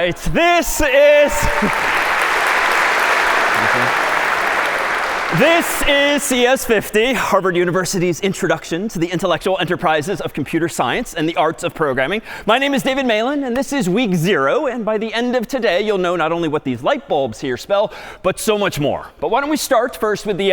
right, this is CS50, Harvard University's introduction to the intellectual enterprises of computer science and the arts of programming. My name is David Malan, and this is week 0. And by the end of today, you'll know not only what these light bulbs here spell, but so much more. But why don't we start first with the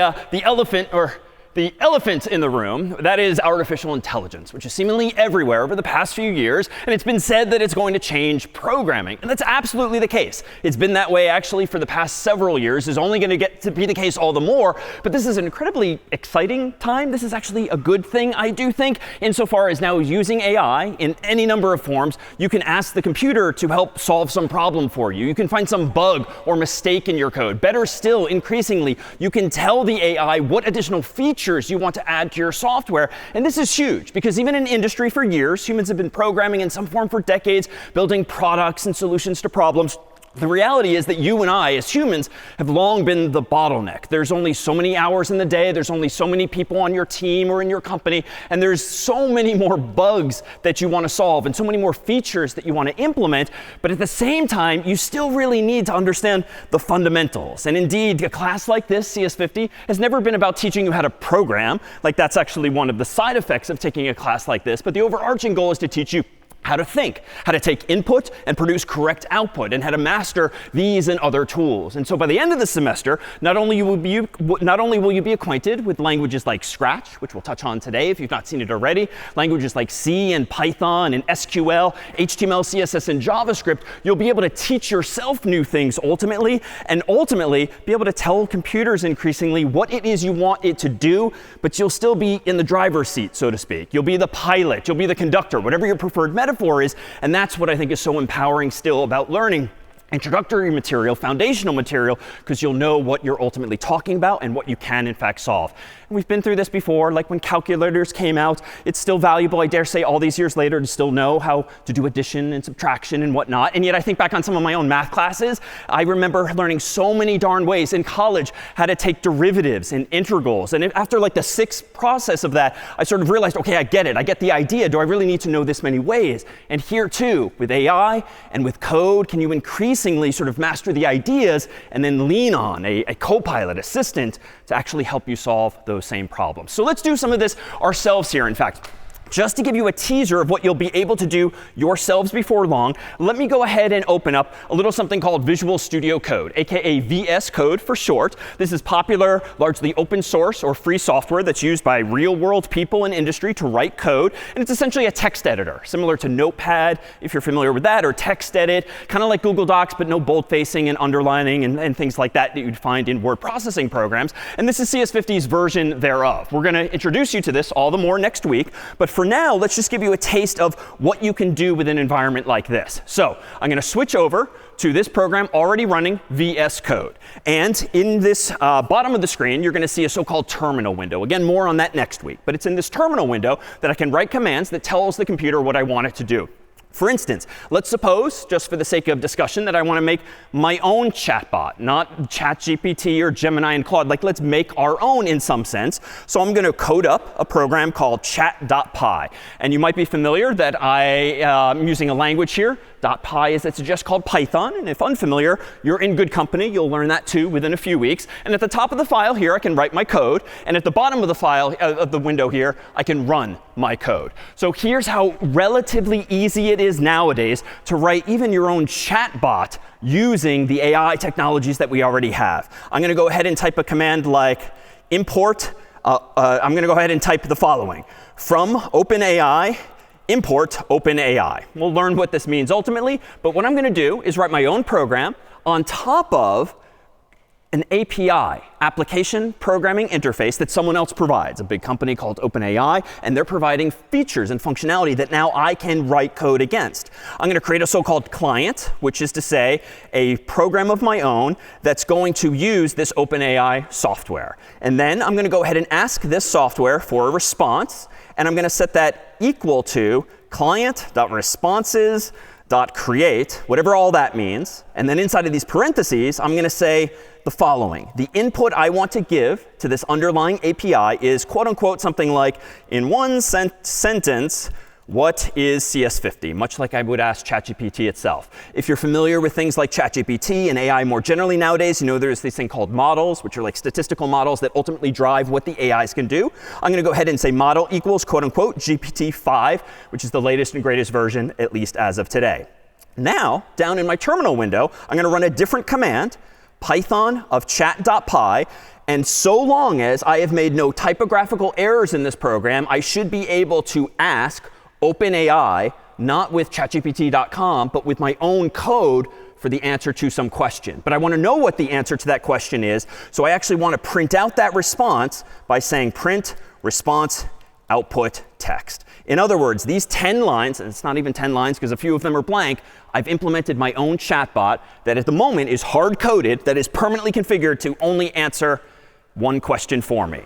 elephant in the room. That is artificial intelligence, which is seemingly everywhere over the past few years. And it's been said that it's going to change programming. And that's absolutely the case. It's been that way, actually, for the past several years. It's only going to get to be the case all the more. But this is an incredibly exciting time. This is actually a good thing, I do think, insofar as now using AI in any number of forms, you can ask the computer to help solve some problem for you. You can find some bug or mistake in your code. Better still, increasingly, you can tell the AI what additional features you want to add to your software. And this is huge, because even in industry for years, humans have been programming in some form for decades, building products and solutions to problems. The reality is that you and I, as humans, have long been the bottleneck. There's only so many hours in the day. There's only so many people on your team or in your company. And there's so many more bugs that you want to solve and so many more features that you want to implement. But at the same time, you still really need to understand the fundamentals. And indeed, a class like this, CS50, has never been about teaching you how to program. Like, that's actually one of the side effects of taking a class like this. But the overarching goal is to teach you how to think, how to take input and produce correct output, and how to master these and other tools. And so by the end of the semester, not only will you be acquainted with languages like Scratch, which we'll touch on today if you've not seen it already, languages like C and Python and SQL, HTML, CSS, and JavaScript, you'll be able to teach yourself new things ultimately, and ultimately be able to tell computers increasingly what it is you want it to do, but you'll still be in the driver's seat, so to speak. You'll be the pilot, you'll be the conductor, whatever your preferred metaphor is, and that's what I think is so empowering still about learning introductory material, foundational material, because you'll know what you're ultimately talking about and what you can, in fact, solve. And we've been through this before, like when calculators came out. It's still valuable, I dare say, all these years later, to still know how to do addition and subtraction and whatnot. And yet I think back on some of my own math classes. I remember learning so many darn ways in college how to take derivatives and integrals. And after like the 6th process of that, I sort of realized, OK, I get it. I get the idea. Do I really need to know this many ways? And here, too, with AI and with code, can you increasingly sort of master the ideas and then lean on a co-pilot assistant to actually help you solve those same problems. So let's do some of this ourselves here, in fact. Just to give you a teaser of what you'll be able to do yourselves before long, let me go ahead and open up a little something called Visual Studio Code, aka VS Code for short. This is popular, largely open source or free software that's used by real-world people in industry to write code. And it's essentially a text editor, similar to Notepad, if you're familiar with that, or TextEdit, kind of like Google Docs, but no bold-facing and underlining and things like that you'd find in word processing programs. And this is CS50's version thereof. We're going to introduce you to this all the more next week. But for now, let's just give you a taste of what you can do with an environment like this. So I'm going to switch over to this program already running VS Code. And in this bottom of the screen, you're going to see a so-called terminal window. Again, more on that next week. But it's in this terminal window that I can write commands that tells the computer what I want it to do. For instance, let's suppose, just for the sake of discussion, that I want to make my own chatbot, not ChatGPT or Gemini and Claude. Like, let's make our own in some sense. So I'm going to code up a program called chat.py. And you might be familiar that I am using a language here. .py is, it's just called Python. And if unfamiliar, you're in good company. You'll learn that too within a few weeks. And at the top of the file here, I can write my code. And at the bottom of the file, of the window here, I can run my code. So here's how relatively easy it is nowadays to write even your own chatbot using the AI technologies that we already have. I'm going to go ahead and type a command like import. I'm going to go ahead and type the following: from OpenAI, import OpenAI. We'll learn what this means ultimately. But what I'm going to do is write my own program on top of an API, application programming interface, that someone else provides, a big company called OpenAI. And they're providing features and functionality that now I can write code against. I'm going to create a so-called client, which is to say a program of my own that's going to use this OpenAI software. And then I'm going to go ahead and ask this software for a response. And I'm going to set that equal to client.responses.create, whatever all that means. And then inside of these parentheses, I'm going to say the following. The input I want to give to this underlying API is, quote unquote, something like, in one sentence, What is CS50? Much like I would ask ChatGPT itself. If you're familiar with things like ChatGPT and AI more generally nowadays, you know there's this thing called models, which are like statistical models that ultimately drive what the AIs can do. I'm going to go ahead and say model equals, quote unquote, GPT-5, which is the latest and greatest version, at least as of today. Now, down in my terminal window, I'm going to run a different command, Python of chat.py. And so long as I have made no typographical errors in this program, I should be able to ask OpenAI, not with chatgpt.com, but with my own code for the answer to some question. But I want to know what the answer to that question is. So I actually want to print out that response by saying print response output text. In other words, these 10 lines, and it's not even 10 lines because a few of them are blank, I've implemented my own chatbot that at the moment is hard-coded, that is permanently configured to only answer one question for me.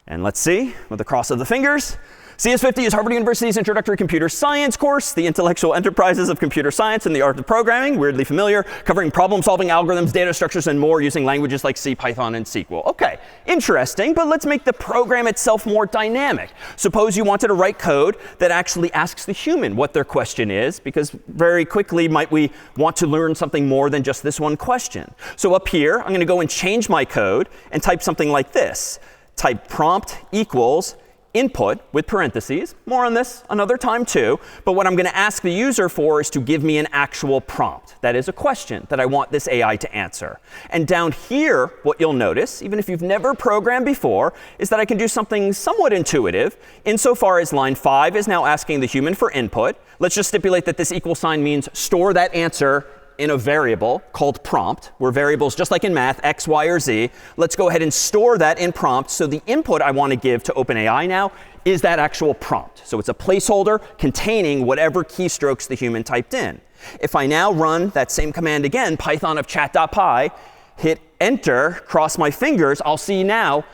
And let's see, with a cross of the fingers. CS50 is Harvard University's introductory computer science course, the intellectual enterprises of computer science and the art of programming, weirdly familiar, covering problem-solving algorithms, data structures, and more using languages like C, Python, and SQL. OK, interesting, but let's make the program itself more dynamic. Suppose you wanted to write code that actually asks the human what their question is, because very quickly might we want to learn something more than just this one question. So up here, I'm going to go and change my code and type something like this. Type prompt equals input with parentheses. More on this another time too. But what I'm going to ask the user for is to give me an actual prompt. That is a question that I want this AI to answer. And down here, what you'll notice, even if you've never programmed before, is that I can do something somewhat intuitive insofar as line 5 is now asking the human for input. Let's just stipulate that this equal sign means store that answer in a variable called prompt, where variables, just like in math, x, y, or z. Let's go ahead and store that in prompt. So the input I want to give to OpenAI now is that actual prompt. So it's a placeholder containing whatever keystrokes the human typed in. If I now run that same command again, Python of chat.py, hit enter, cross my fingers, I'll see now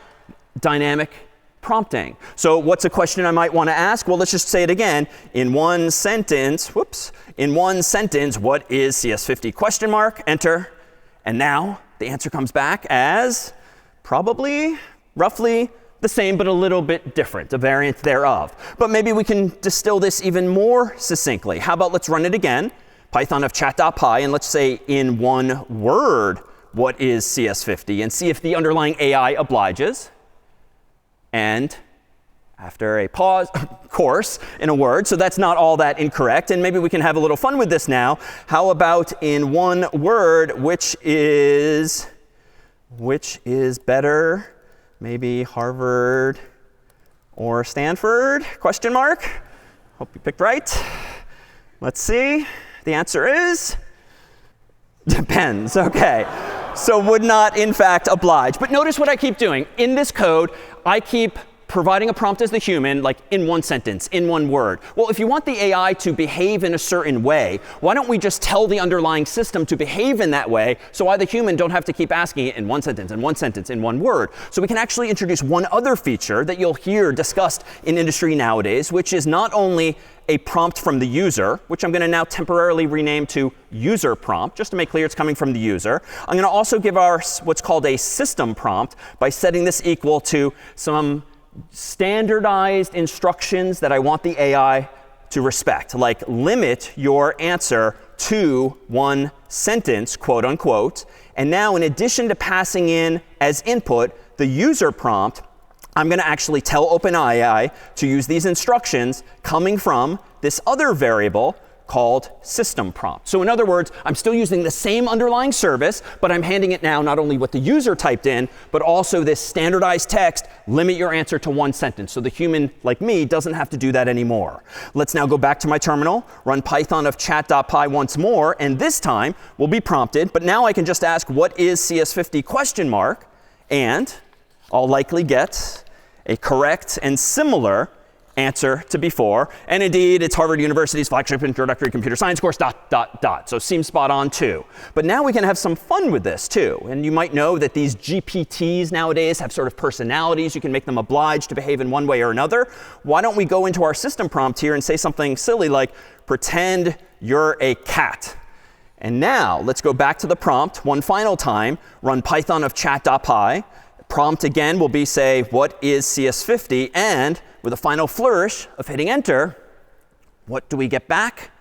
dynamic prompting. So what's a question I might want to ask? Well, let's just say it again. In one sentence, in one sentence, what is CS50 question mark? Enter. And now the answer comes back as probably roughly the same, but a little bit different, a variant thereof. But maybe we can distill this even more succinctly. How about let's run it again, Python of chat.py, and let's say in one word, what is CS50? And see if the underlying AI obliges. And after a pause, course, in a word. So that's not all that incorrect. And maybe we can have a little fun with this now. How about in one word, which is better? Maybe Harvard or Stanford? Question mark. Hope you picked right. Let's see. The answer is depends. OK. So would not, in fact, oblige. But notice what I keep doing. In this code, I keep providing a prompt as the human, like in one sentence, in one word. Well, if you want the AI to behave in a certain way, why don't we just tell the underlying system to behave in that way so I, the human, don't have to keep asking it in one sentence, in one sentence, in one word. So we can actually introduce one other feature that you'll hear discussed in industry nowadays, which is not only a prompt from the user, which I'm going to now temporarily rename to user prompt, just to make clear it's coming from the user. I'm going to also give our what's called a system prompt by setting this equal to some standardized instructions that I want the AI to respect, like limit your answer to one sentence, quote unquote. And now, in addition to passing in as input the user prompt, I'm going to actually tell OpenAI to use these instructions coming from this other variable called system prompt. So in other words, I'm still using the same underlying service, but I'm handing it now not only what the user typed in, but also this standardized text, limit your answer to one sentence. So the human, like me, doesn't have to do that anymore. Let's now go back to my terminal, run Python of chat.py once more, and this time we'll be prompted. But now I can just ask, what is CS50 question mark? And I'll likely get a correct and similar answer to before. And indeed, it's Harvard University's flagship introductory computer science course, ... So seems spot on too. But now we can have some fun with this too. And you might know that these GPTs nowadays have sort of personalities. You can make them obliged to behave in one way or another. Why don't we go into our system prompt here and say something silly like, pretend you're a cat. And now let's go back to the prompt one final time, run Python of chat.py. Prompt again will be say, what is CS50? And with a final flourish of hitting enter, What do we get back?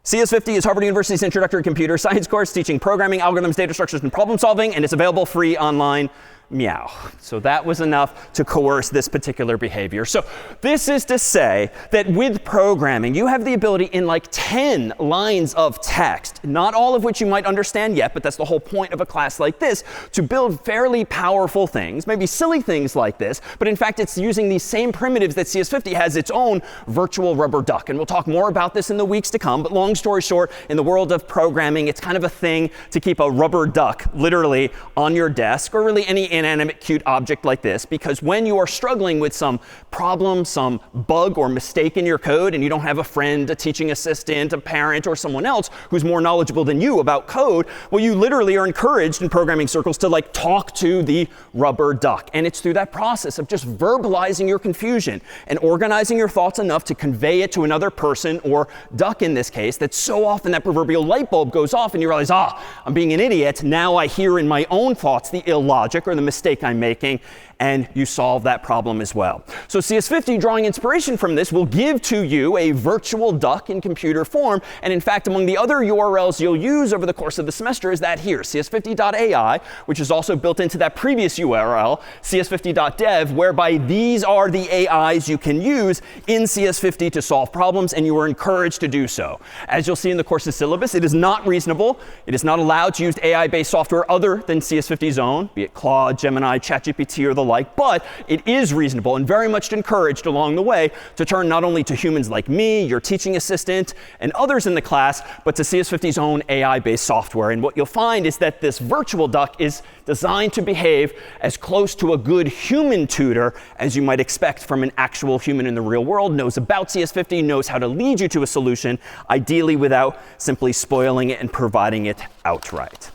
CS50 is Harvard University's introductory computer science course teaching programming, algorithms, data structures, and problem solving, and it's available free online. Meow. So that was enough to coerce this particular behavior. So this is to say that with programming, you have the ability in like 10 lines of text, not all of which you might understand yet, but that's the whole point of a class like this, to build fairly powerful things, maybe silly things like this, but in fact, it's using these same primitives that CS50 has its own virtual rubber duck. And we'll talk more about this in the weeks to come. But long story short, in the world of programming, it's kind of a thing to keep a rubber duck literally on your desk, or really any inanimate, cute object like this, because when you are struggling with some problem, some bug or mistake in your code, and you don't have a friend, a teaching assistant, a parent, or someone else who's more knowledgeable than you about code, well, you literally are encouraged in programming circles to like talk to the rubber duck. And it's through that process of just verbalizing your confusion and organizing your thoughts enough to convey it to another person, or duck in this case, that so often that proverbial light bulb goes off and you realize, I'm being an idiot. Now I hear in my own thoughts the illogic or the mistake I'm making, and you solve that problem as well. So CS50, drawing inspiration from this, will give to you a virtual duck in computer form. And in fact, among the other URLs you'll use over the course of the semester is that here, cs50.ai, which is also built into that previous URL, cs50.dev, whereby these are the AIs you can use in CS50 to solve problems, and you are encouraged to do so. As you'll see in the course's syllabus, it is not reasonable. It is not allowed to use AI-based software other than CS50's own, be it Claude, Gemini, ChatGPT, or the like, but it is reasonable and very much encouraged along the way to turn not only to humans like me, your teaching assistant, and others in the class, but to CS50's own AI-based software. And what you'll find is that this virtual duck is designed to behave as close to a good human tutor as you might expect from an actual human in the real world, knows about CS50, knows how to lead you to a solution, ideally without simply spoiling it and providing it outright.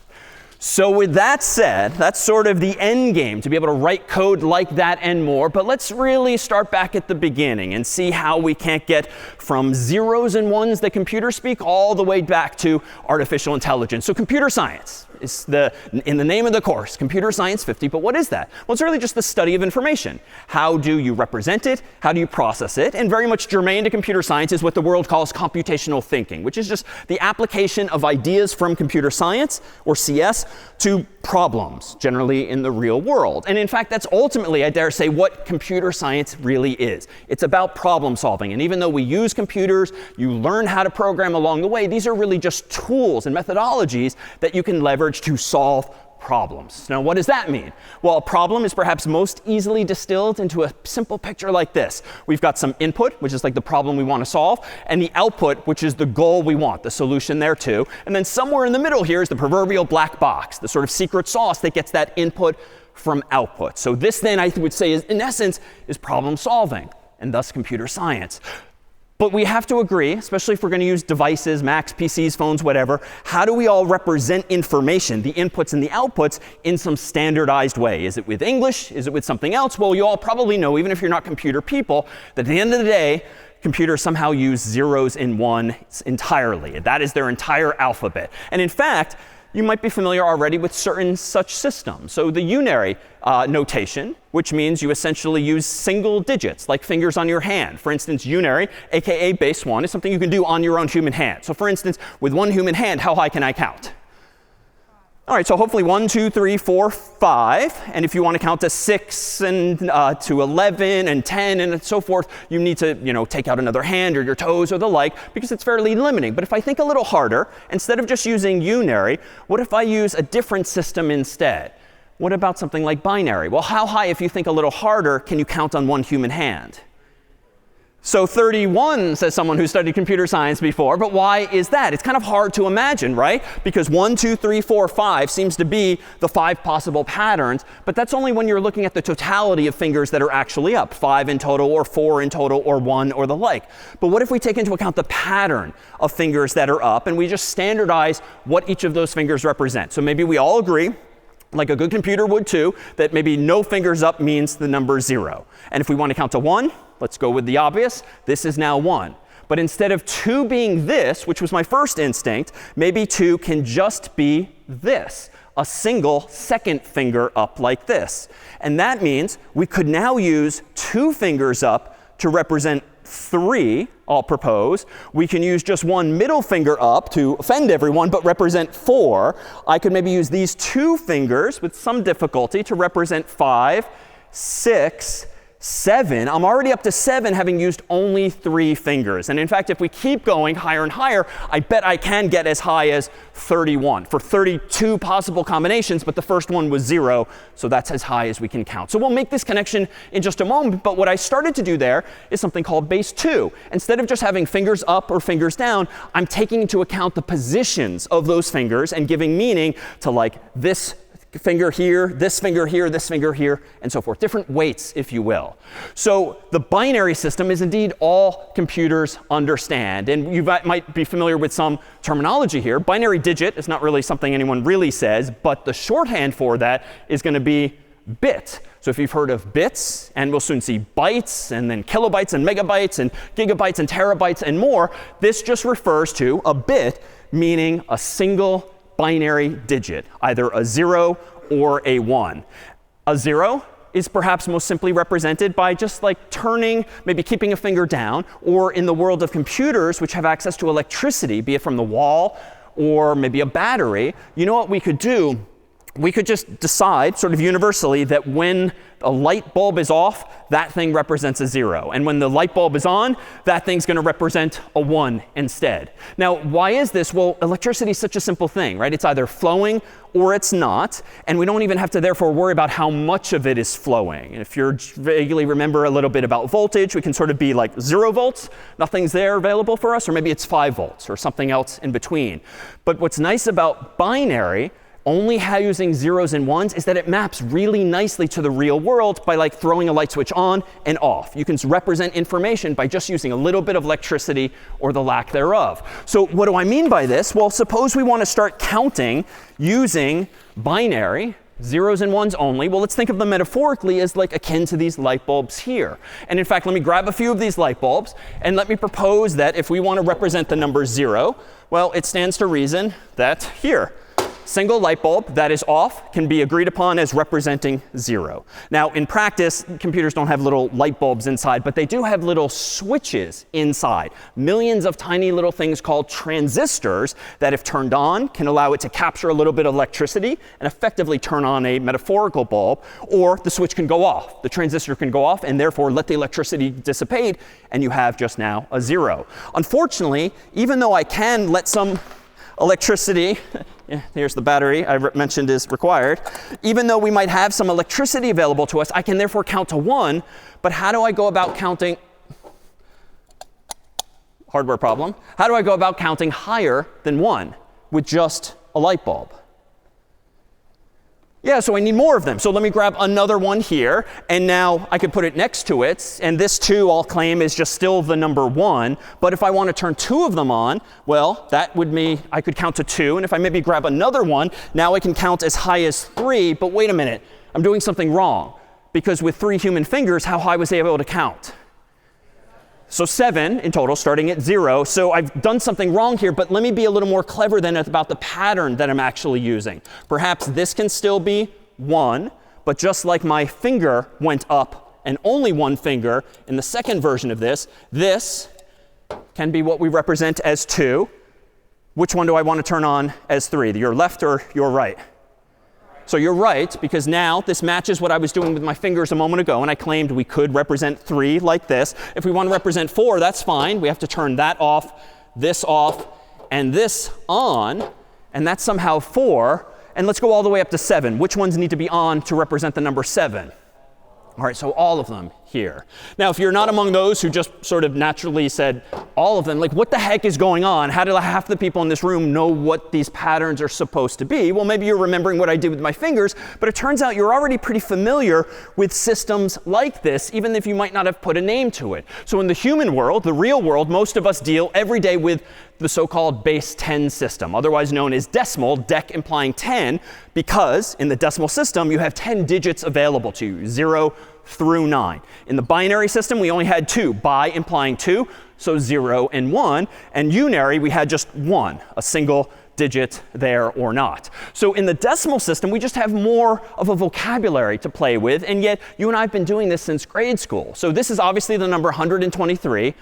So with that said, that's sort of the end game, to be able to write code like that and more. But let's really start back at the beginning and see how we can't get from zeros and ones that computers speak all the way back to artificial intelligence. So computer science is in the name of the course, Computer Science 50. But what is that? Well, it's really just the study of information. How do you represent it? How do you process it? And very much germane to computer science is what the world calls computational thinking, which is just the application of ideas from computer science, or CS, to problems, generally in the real world. And in fact, that's ultimately, I dare say, what computer science really is. It's about problem solving. And even though we use computers, you learn how to program along the way, these are really just tools and methodologies that you can leverage to solve problems. Now, what does that mean? Well, a problem is perhaps most easily distilled into a simple picture like this. We've got some input, which is like the problem we want to solve, and the output, which is the goal we want, the solution there too. And then somewhere in the middle here is the proverbial black box, the sort of secret sauce that gets that input from output. So this then, I would say, is, in essence, is problem solving, and thus computer science. But we have to agree, especially if we're going to use devices, Macs, PCs, phones, whatever, how do we all represent information, the inputs and the outputs, in some standardized way? Is it with English? Is it with something else? Well, you all probably know, even if you're not computer people, that at the end of the day, computers somehow use zeros and ones entirely. That is their entire alphabet. And in fact, you might be familiar already with certain such systems. So the Unary notation, which means you essentially use single digits, like fingers on your hand. For instance, Unary, aka base 1, is something you can do on your own human hand. So for instance, with one human hand, how high can I count? All right, so hopefully 1, 2, 3, 4, 5. And if you want to count to 6 and to 11 and 10 and so forth, you need to, take out another hand or your toes or the like, because it's fairly limiting. But if I think a little harder, instead of just using Unary, what if I use a different system instead? What about something like binary? Well, how high, if you think a little harder, can you count on one human hand? So 31, says someone who studied computer science before. But why is that? It's kind of hard to imagine, right? Because 1, 2, 3, 4, 5 seems to be the 5 possible patterns. But that's only when you're looking at the totality of fingers that are actually up, 5 in total, or 4 in total, or 1, or the like. But what if we take into account the pattern of fingers that are up, and we just standardize what each of those fingers represent? So maybe we all agree, like a good computer would too, that maybe no fingers up means the number 0. And if we want to count to 1, let's go with the obvious. This is now 1. But instead of 2 being this, which was my first instinct, maybe 2 can just be this, a single second finger up like this. And that means we could now use 2 fingers up to represent 3, I'll propose. We can use just one middle finger up to offend everyone, but represent 4. I could maybe use these 2 fingers with some difficulty to represent 5, 6, 7. I'm already up to 7 having used only 3 fingers. And in fact, if we keep going higher and higher, I bet I can get as high as 31 for 32 possible combinations. But the first one was 0. So that's as high as we can count. So we'll make this connection in just a moment. But what I started to do there is something called base 2. Instead of just having fingers up or fingers down, I'm taking into account the positions of those fingers and giving meaning to like this finger here, this finger here, this finger here, and so forth. Different weights, if you will. So the binary system is indeed all computers understand. And you might be familiar with some terminology here. Binary digit is not really something anyone really says, but the shorthand for that is going to be bit. So if you've heard of bits, and we'll soon see bytes, and then kilobytes, and megabytes, and gigabytes, and terabytes, and more, this just refers to a bit, meaning a single binary digit, either a 0 or a 1. A 0 is perhaps most simply represented by just like turning, maybe keeping a finger down, or in the world of computers, which have access to electricity, be it from the wall or maybe a battery, you know what we could do? We could just decide sort of universally that when a light bulb is off, that thing represents a 0. And when the light bulb is on, that thing's going to represent a 1 instead. Now, why is this? Well, electricity is such a simple thing, right? It's either flowing or it's not. And we don't even have to therefore worry about how much of it is flowing. And if you vaguely remember a little bit about voltage, we can sort of be like 0 volts. Nothing's there available for us. Or maybe it's 5 volts or something else in between. But what's nice about binary, only using 0s and 1s, is that it maps really nicely to the real world by like throwing a light switch on and off. You can represent information by just using a little bit of electricity or the lack thereof. So what do I mean by this? Well, suppose we want to start counting using binary, 0s and 1s only. Well, let's think of them metaphorically as like akin to these light bulbs here. And in fact, let me grab a few of these light bulbs, and let me propose that if we want to represent the number 0, well, it stands to reason that here, single light bulb that is off can be agreed upon as representing 0. Now, in practice, computers don't have little light bulbs inside, but they do have little switches inside. Millions of tiny little things called transistors that, if turned on, can allow it to capture a little bit of electricity and effectively turn on a metaphorical bulb. Or the switch can go off. The transistor can go off and therefore let the electricity dissipate, and you have just now a 0. Unfortunately, even though I can let some electricity, here's the battery I mentioned is required. Even though we might have some electricity available to us, I can therefore count to 1. But how do I go about counting? Hardware problem. How do I go about counting higher than 1 with just a light bulb? Yeah, so I need more of them. So let me grab another one here. And now I could put it next to it. And this 2, I'll claim, is just still the number 1. But if I want to turn 2 of them on, well, that would mean I could count to 2. And if I maybe grab another one, now I can count as high as 3. But wait a minute. I'm doing something wrong. Because with 3 human fingers, how high was I able to count? So 7 in total, starting at 0. So I've done something wrong here, but let me be a little more clever then about the pattern that I'm actually using. Perhaps this can still be 1, but just like my finger went up and only one finger in the second version of this, this can be what we represent as 2. Which one do I want to turn on as 3? Your left or your right? So you're right, because now this matches what I was doing with my fingers a moment ago, and I claimed we could represent 3 like this. If we want to represent 4, that's fine. We have to turn that off, and this on, and that's somehow 4. And let's go all the way up to 7. Which ones need to be on to represent the number 7? All right, so all of them here. Now, if you're not among those who just sort of naturally said all of them, like what the heck is going on? How do half the people in this room know what these patterns are supposed to be? Well, maybe you're remembering what I did with my fingers, but it turns out you're already pretty familiar with systems like this, even if you might not have put a name to it. So in the human world, the real world, most of us deal every day with the so-called base 10 system, otherwise known as decimal, dec implying 10, because in the decimal system, you have 10 digits available to you, 0 through 9. In the binary system, we only had 2, bi implying 2, so 0 and 1. And unary, we had just 1, a single digit there or not. So in the decimal system, we just have more of a vocabulary to play with. And yet, you and I have been doing this since grade school. So this is obviously the number 123.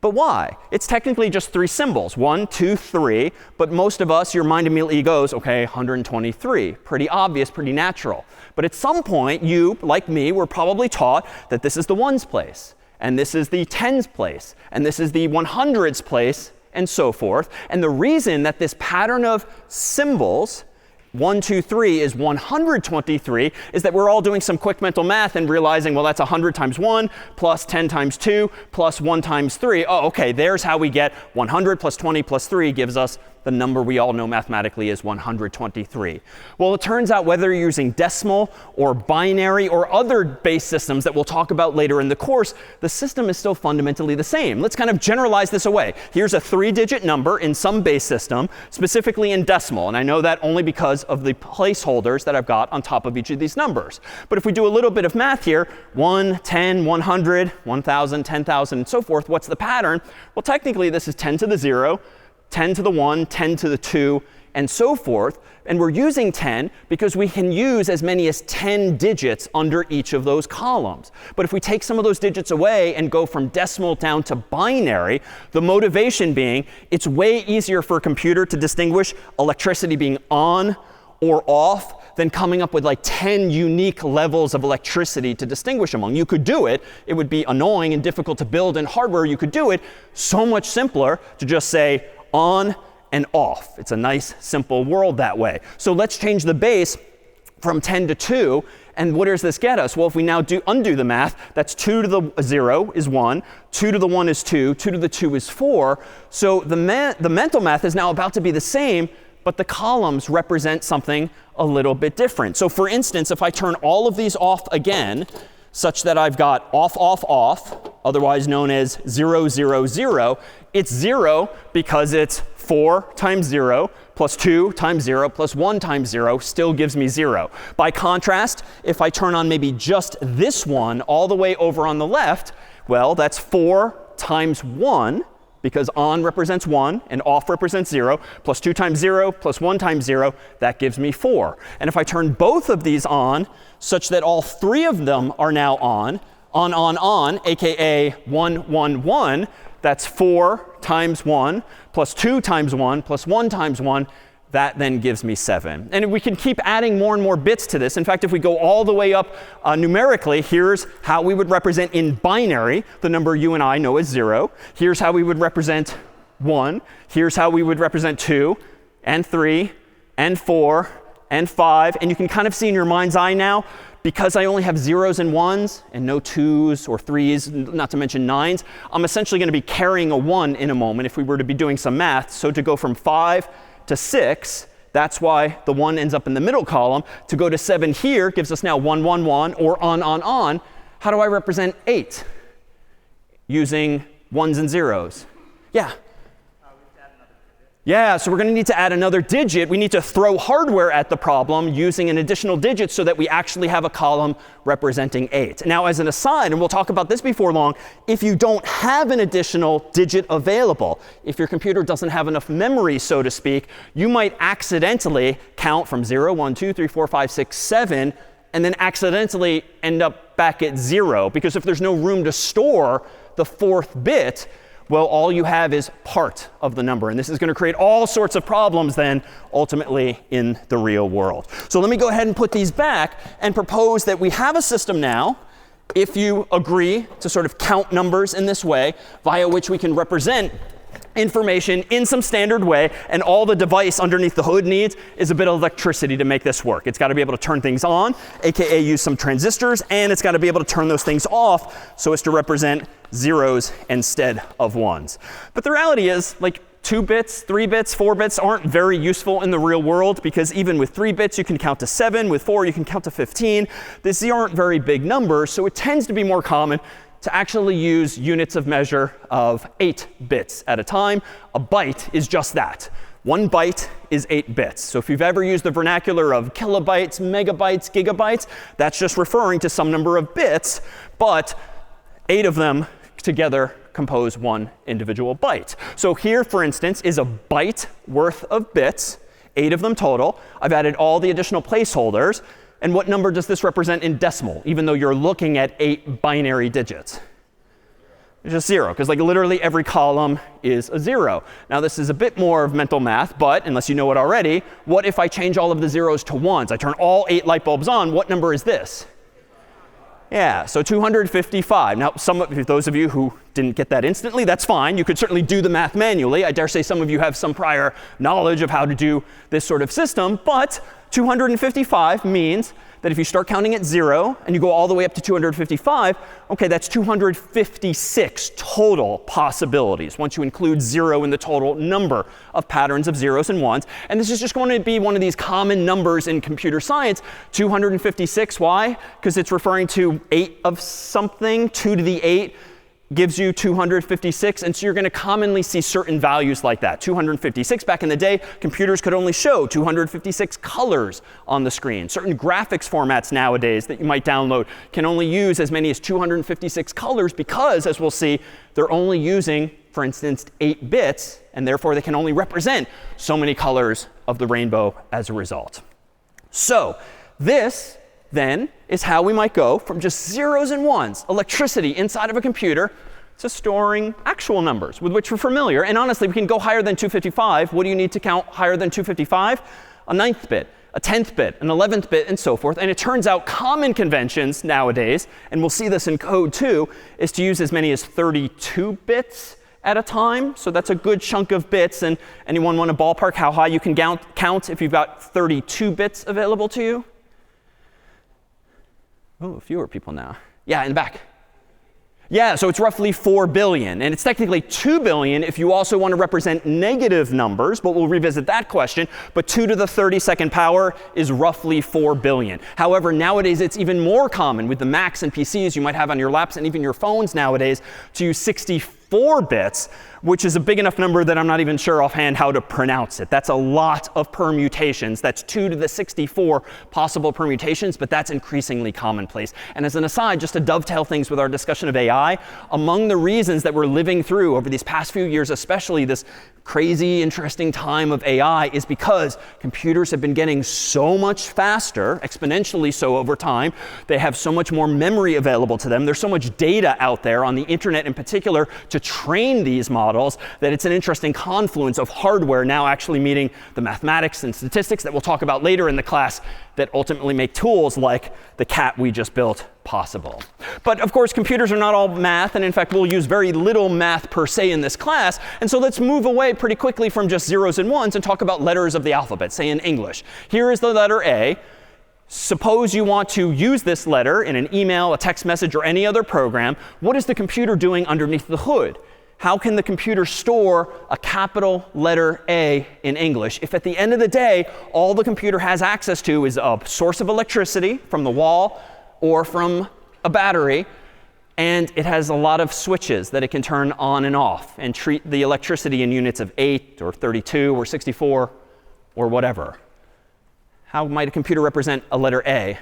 But why? It's technically just 3 symbols, 1, 2, 3. But most of us, your mind immediately goes, OK, 123. Pretty obvious, pretty natural. But at some point, you, like me, were probably taught that this is the ones place, and this is the tens place, and this is the 100s place, and so forth. And the reason that this pattern of symbols 1, 2, 3 is 123 is that we're all doing some quick mental math and realizing, well, that's 100 times 1 plus 10 times 2 plus 1 times 3. Oh, OK, there's how we get 100 plus 20 plus 3 gives us the number we all know mathematically is 123. Well, it turns out whether you're using decimal or binary or other base systems that we'll talk about later in the course, the system is still fundamentally the same. Let's kind of generalize this away. Here's a 3-digit number in some base system, specifically in decimal. And I know that only because of the placeholders that I've got on top of each of these numbers. But if we do a little bit of math here, 1, 10, 100, 1,000, 10,000, and so forth, what's the pattern? Well, technically, this is 10 to the 0. 10 to the 1, 10 to the 2, and so forth. And we're using 10 because we can use as many as 10 digits under each of those columns. But if we take some of those digits away and go from decimal down to binary, the motivation being it's way easier for a computer to distinguish electricity being on or off than coming up with like 10 unique levels of electricity to distinguish among. You could do it. It would be annoying and difficult to build in hardware. You could do it. So much simpler to just say on and off. It's a nice, simple world that way. So let's change the base from 10 to 2. And what does this get us? Well, if we now undo the math, that's 2 to the 0 is 1, 2 to the 1 is 2, 2 to the 2 is 4. So the mental math is now about to be the same, but the columns represent something a little bit different. So for instance, if I turn all of these off again, such that I've got off, off, off, otherwise known as 0, 0, 0. It's 0 because it's 4 times 0 plus 2 times 0 plus 1 times 0 still gives me 0. By contrast, if I turn on maybe just this one all the way over on the left, well, that's 4 times 1. Because on represents 1 and off represents 0, plus 2 times 0 plus 1 times 0, that gives me 4. And if I turn both of these on such that all 3 of them are now on, aka 1, 1, 1, that's 4 times 1 plus 2 times 1 plus 1 times 1. That then gives me 7. And we can keep adding more and more bits to this. In fact, if we go all the way up numerically, here's how we would represent in binary the number you and I know as 0. Here's how we would represent 1. Here's how we would represent 2 and 3 and 4 and 5. And you can kind of see in your mind's eye now, because I only have 0s and 1s and no 2s or 3s, not to mention 9s, I'm essentially going to be carrying a 1 in a moment if we were to be doing some math. So to go from 5 to 6, that's why the 1 ends up in the middle column. To go to 7 here gives us now 1, 1, 1, or on. How do I represent 8? Using 1s and 0s. Yeah. Yeah, so we're going to need to add another digit. We need to throw hardware at the problem using an additional digit so that we actually have a column representing 8. Now, as an aside, and we'll talk about this before long, if you don't have an additional digit available, if your computer doesn't have enough memory, so to speak, you might accidentally count from 0, 1, 2, 3, 4, 5, 6, 7, and then accidentally end up back at 0. Because if there's no room to store the 4th bit, well, all you have is part of the number. And this is going to create all sorts of problems then ultimately in the real world. So let me go ahead and put these back and propose that we have a system now, if you agree to sort of count numbers in this way, via which we can represent information in some standard way, and all the device underneath the hood needs is a bit of electricity to make this work. It's got to be able to turn things on, aka use some transistors, and it's got to be able to turn those things off so as to represent 0s instead of 1s. But the reality is, like, 2 bits, 3 bits, 4 bits aren't very useful in the real world, because even with 3 bits, you can count to 7. With 4, you can count to 15. These aren't very big numbers, so it tends to be more common to actually use units of measure of 8 bits at a time. A byte is just that. 1 byte is 8 bits. So if you've ever used the vernacular of kilobytes, megabytes, gigabytes, that's just referring to some number of bits, but 8 of them together compose one individual byte. So here, for instance, is a byte worth of bits, 8 of them total. I've added all the additional placeholders. And what number does this represent in decimal, even though you're looking at 8 binary digits? It's just 0, because like literally every column is a 0. Now this is a bit more of mental math, but unless you know it already, what if I change all of the zeros to ones? I turn all 8 light bulbs on. What number is this? Yeah, so 255. Now, those of you who didn't get that instantly, that's fine. You could certainly do the math manually. I dare say some of you have some prior knowledge of how to do this sort of system. But 255 means that if you start counting at 0 and you go all the way up to 255, OK, that's 256 total possibilities once you include 0 in the total number of patterns of zeros and ones. And this is just going to be one of these common numbers in computer science. 256, why? Because it's referring to 8 of something. 2 to the 8 gives you 256. And so you're going to commonly see certain values like that. 256, back in the day, computers could only show 256 colors on the screen. Certain graphics formats nowadays that you might download can only use as many as 256 colors because, as we'll see, they're only using, for instance, 8 bits. And therefore, they can only represent so many colors of the rainbow as a result. So this then is how we might go from just zeros and ones, electricity inside of a computer, to storing actual numbers with which we're familiar. And honestly, we can go higher than 255. What do you need to count higher than 255? A 9th bit, a 10th bit, an 11th bit, and so forth. And it turns out common conventions nowadays, and we'll see this in code too, is to use as many as 32 bits at a time. So that's a good chunk of bits. And anyone want to ballpark how high you can count if you've got 32 bits available to you? Oh, fewer people now. Yeah, in the back. Yeah, so it's roughly 4 billion. And it's technically 2 billion if you also want to represent negative numbers. But we'll revisit that question. But 2 to the 32nd power is roughly 4 billion. However, nowadays it's even more common with the Macs and PCs you might have on your laps and even your phones nowadays to use 64 bits, which is a big enough number that I'm not even sure offhand how to pronounce it. That's a lot of permutations. That's 2 to the 64 possible permutations, but that's increasingly commonplace. And as an aside, just to dovetail things with our discussion of AI, among the reasons that we're living through over these past few years, especially this crazy, interesting time of AI, is because computers have been getting so much faster, exponentially so over time. They have so much more memory available to them. There's so much data out there on the internet in particular to train these models that it's an interesting confluence of hardware now actually meeting the mathematics and statistics that we'll talk about later in the class that ultimately make tools like the cat we just built possible. But of course, computers are not all math. And in fact, we'll use very little math per se in this class. And so let's move away pretty quickly from just zeros and ones and talk about letters of the alphabet, say in English. Here is the letter A. Suppose you want to use this letter in an email, a text message, or any other program. What is the computer doing underneath the hood? How can the computer store a capital letter A in English if at the end of the day, all the computer has access to is a source of electricity from the wall or from a battery, and it has a lot of switches that it can turn on and off and treat the electricity in units of 8 or 32 or 64 or whatever? How might a computer represent a letter A?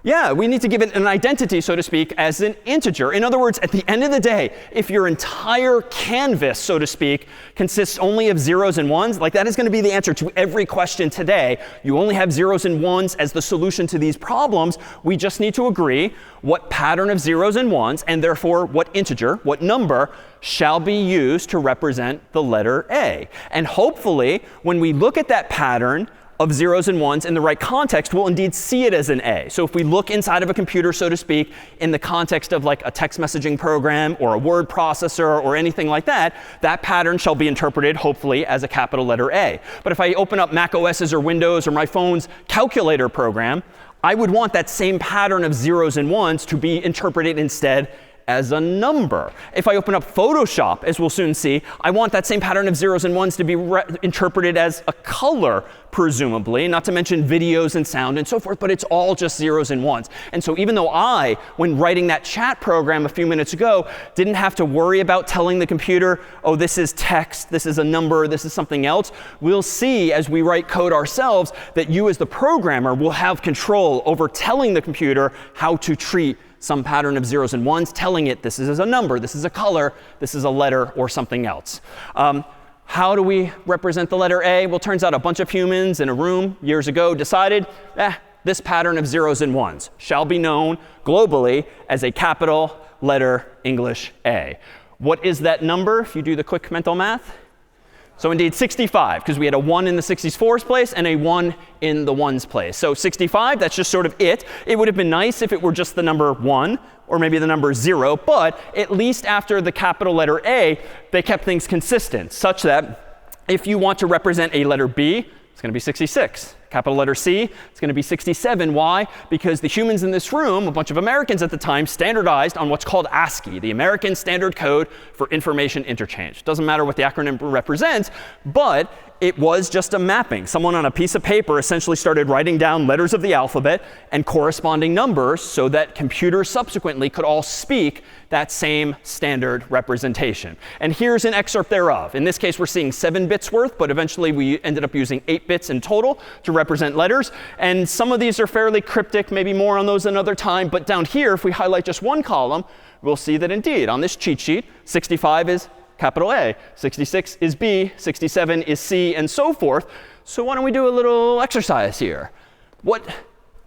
Yeah, we need to give it an identity, so to speak, as an integer. In other words, at the end of the day, if your entire canvas, so to speak, consists only of zeros and ones, like that is going to be the answer to every question today. You only have zeros and ones as the solution to these problems. We just need to agree what pattern of zeros and ones, and therefore what integer, what number, shall be used to represent the letter A. And hopefully, when we look at that pattern of zeros and ones in the right context, we'll indeed see it as an A. So if we look inside of a computer, so to speak, in the context of like a text messaging program or a word processor or anything like that, that pattern shall be interpreted, hopefully, as a capital letter A. But if I open up Mac OS's or Windows or my phone's calculator program, I would want that same pattern of zeros and ones to be interpreted instead as a number. If I open up Photoshop, as we'll soon see, I want that same pattern of zeros and ones to be interpreted as a color, presumably, not to mention videos and sound and so forth, but it's all just zeros and ones. And so even though I, when writing that chat program a few minutes ago, didn't have to worry about telling the computer, oh, this is text, this is a number, this is something else, we'll see as we write code ourselves that you as the programmer will have control over telling the computer how to treat some pattern of zeros and ones, telling it this is a number, this is a color, this is a letter, or something else. How do we represent the letter A? Well, turns out a bunch of humans in a room years ago decided, this pattern of zeros and ones shall be known globally as a capital letter English A. What is that number if you do the quick mental math? So indeed 65, because we had a 1 in the 64's place and a 1 in the 1's place. So 65, that's just sort of it. It would have been nice if it were just the number 1 or maybe the number 0. But at least after the capital letter A, they kept things consistent, such that if you want to represent a letter B, it's going to be 66. Capital letter C, it's going to be 67. Why? Because the humans in this room, a bunch of Americans at the time, standardized on what's called ASCII, the American Standard Code for Information Interchange. Doesn't matter what the acronym represents, but it was just a mapping. Someone on a piece of paper essentially started writing down letters of the alphabet and corresponding numbers so that computers subsequently could all speak that same standard representation. And here's an excerpt thereof. In this case, we're seeing 7 bits worth, but eventually we ended up using 8 bits in total to represent letters. And some of these are fairly cryptic, maybe more on those another time. But down here, if we highlight just one column, we'll see that indeed, on this cheat sheet, 65 is capital A, 66 is B, 67 is C, and so forth. So why don't we do a little exercise here? What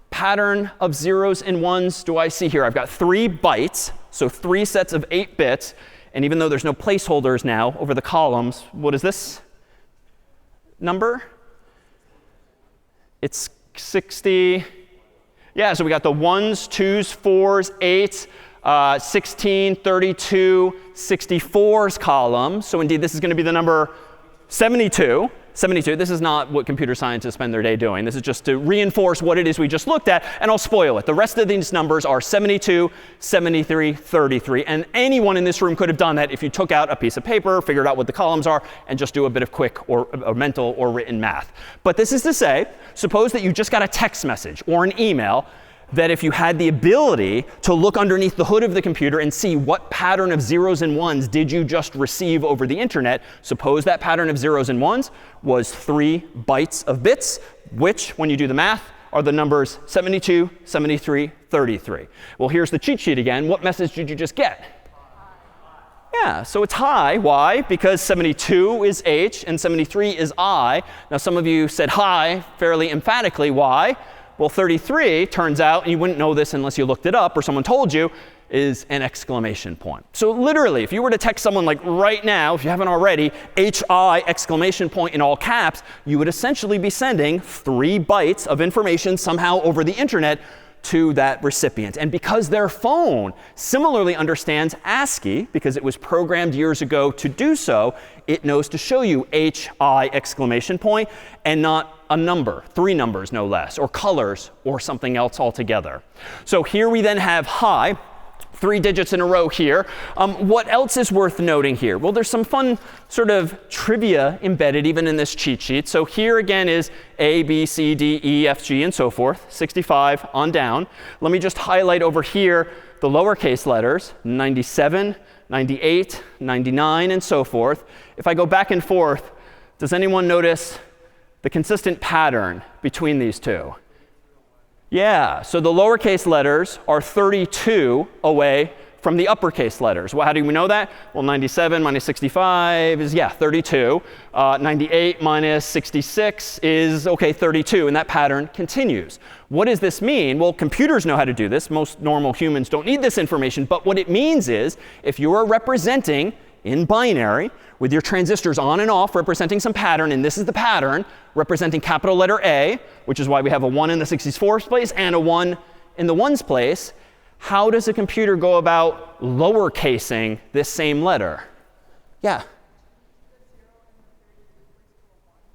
pattern of zeros and ones do I see here? I've got 3 bytes, so 3 sets of 8 bits. And even though there's no placeholders now over the columns, what is this number? It's 60. Yeah, so we got the 1s, 2s, 4s, 8s. 16, 32, 64's column. So indeed, this is going to be the number 72. 72. This is not what computer scientists spend their day doing. This is just to reinforce what it is we just looked at. And I'll spoil it. The rest of these numbers are 72, 73, 33. And anyone in this room could have done that if you took out a piece of paper, figured out what the columns are, and just do a bit of quick or mental or written math. But this is to say, suppose that you just got a text message or an email that if you had the ability to look underneath the hood of the computer and see what pattern of zeros and ones did you just receive over the internet, suppose that pattern of zeros and ones was 3 bytes of bits, which, when you do the math, are the numbers 72, 73, 33. Well, here's the cheat sheet again. What message did you just get? Yeah, so it's high. Why? Because 72 is H and 73 is I. Now, some of you said high fairly emphatically. Why? Well, 33, turns out, and you wouldn't know this unless you looked it up or someone told you, is an exclamation point. So literally, if you were to text someone like right now, if you haven't already, HI exclamation point in all caps, you would essentially be sending 3 bytes of information somehow over the internet to that recipient. And because their phone similarly understands ASCII, because it was programmed years ago to do so, it knows to show you HI exclamation point and not a number, 3 numbers no less, or colors, or something else altogether. So here we then have high, 3 digits in a row here. What else is worth noting here? Well, there's some fun sort of trivia embedded even in this cheat sheet. So here again is A, B, C, D, E, F, G, and so forth, 65 on down. Let me just highlight over here the lowercase letters, 97, 98, 99, and so forth. If I go back and forth, does anyone notice the consistent pattern between these two? Yeah, so the lowercase letters are 32 away from the uppercase letters. Well, how do we know that? Well, 97 minus 65 is, 32. 98 minus 66 is, 32. And that pattern continues. What does this mean? Well, computers know how to do this. Most normal humans don't need this information. But what it means is, if you are representing in binary, with your transistors on and off representing some pattern, and this is the pattern representing capital letter A, which is why we have a 1 in the 64's place and a 1 in the 1's place, how does a computer go about lowercasing this same letter? Yeah.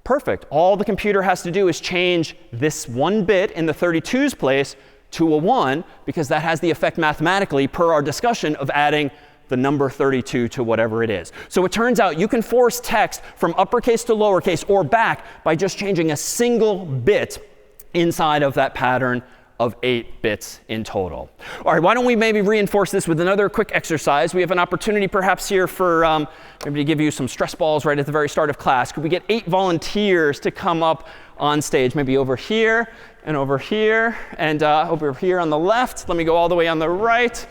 Perfect. All the computer has to do is change this 1 bit in the 32's place to a 1, because that has the effect mathematically, per our discussion, of adding the number 32 to whatever it is. So it turns out you can force text from uppercase to lowercase or back by just changing a single bit inside of that pattern of 8 bits in total. All right, why don't we maybe reinforce this with another quick exercise? We have an opportunity perhaps here for maybe to give you some stress balls right at the very start of class. Could we get 8 volunteers to come up on stage, maybe over here? and over here, and over here on the left. Let me go all the way on the right.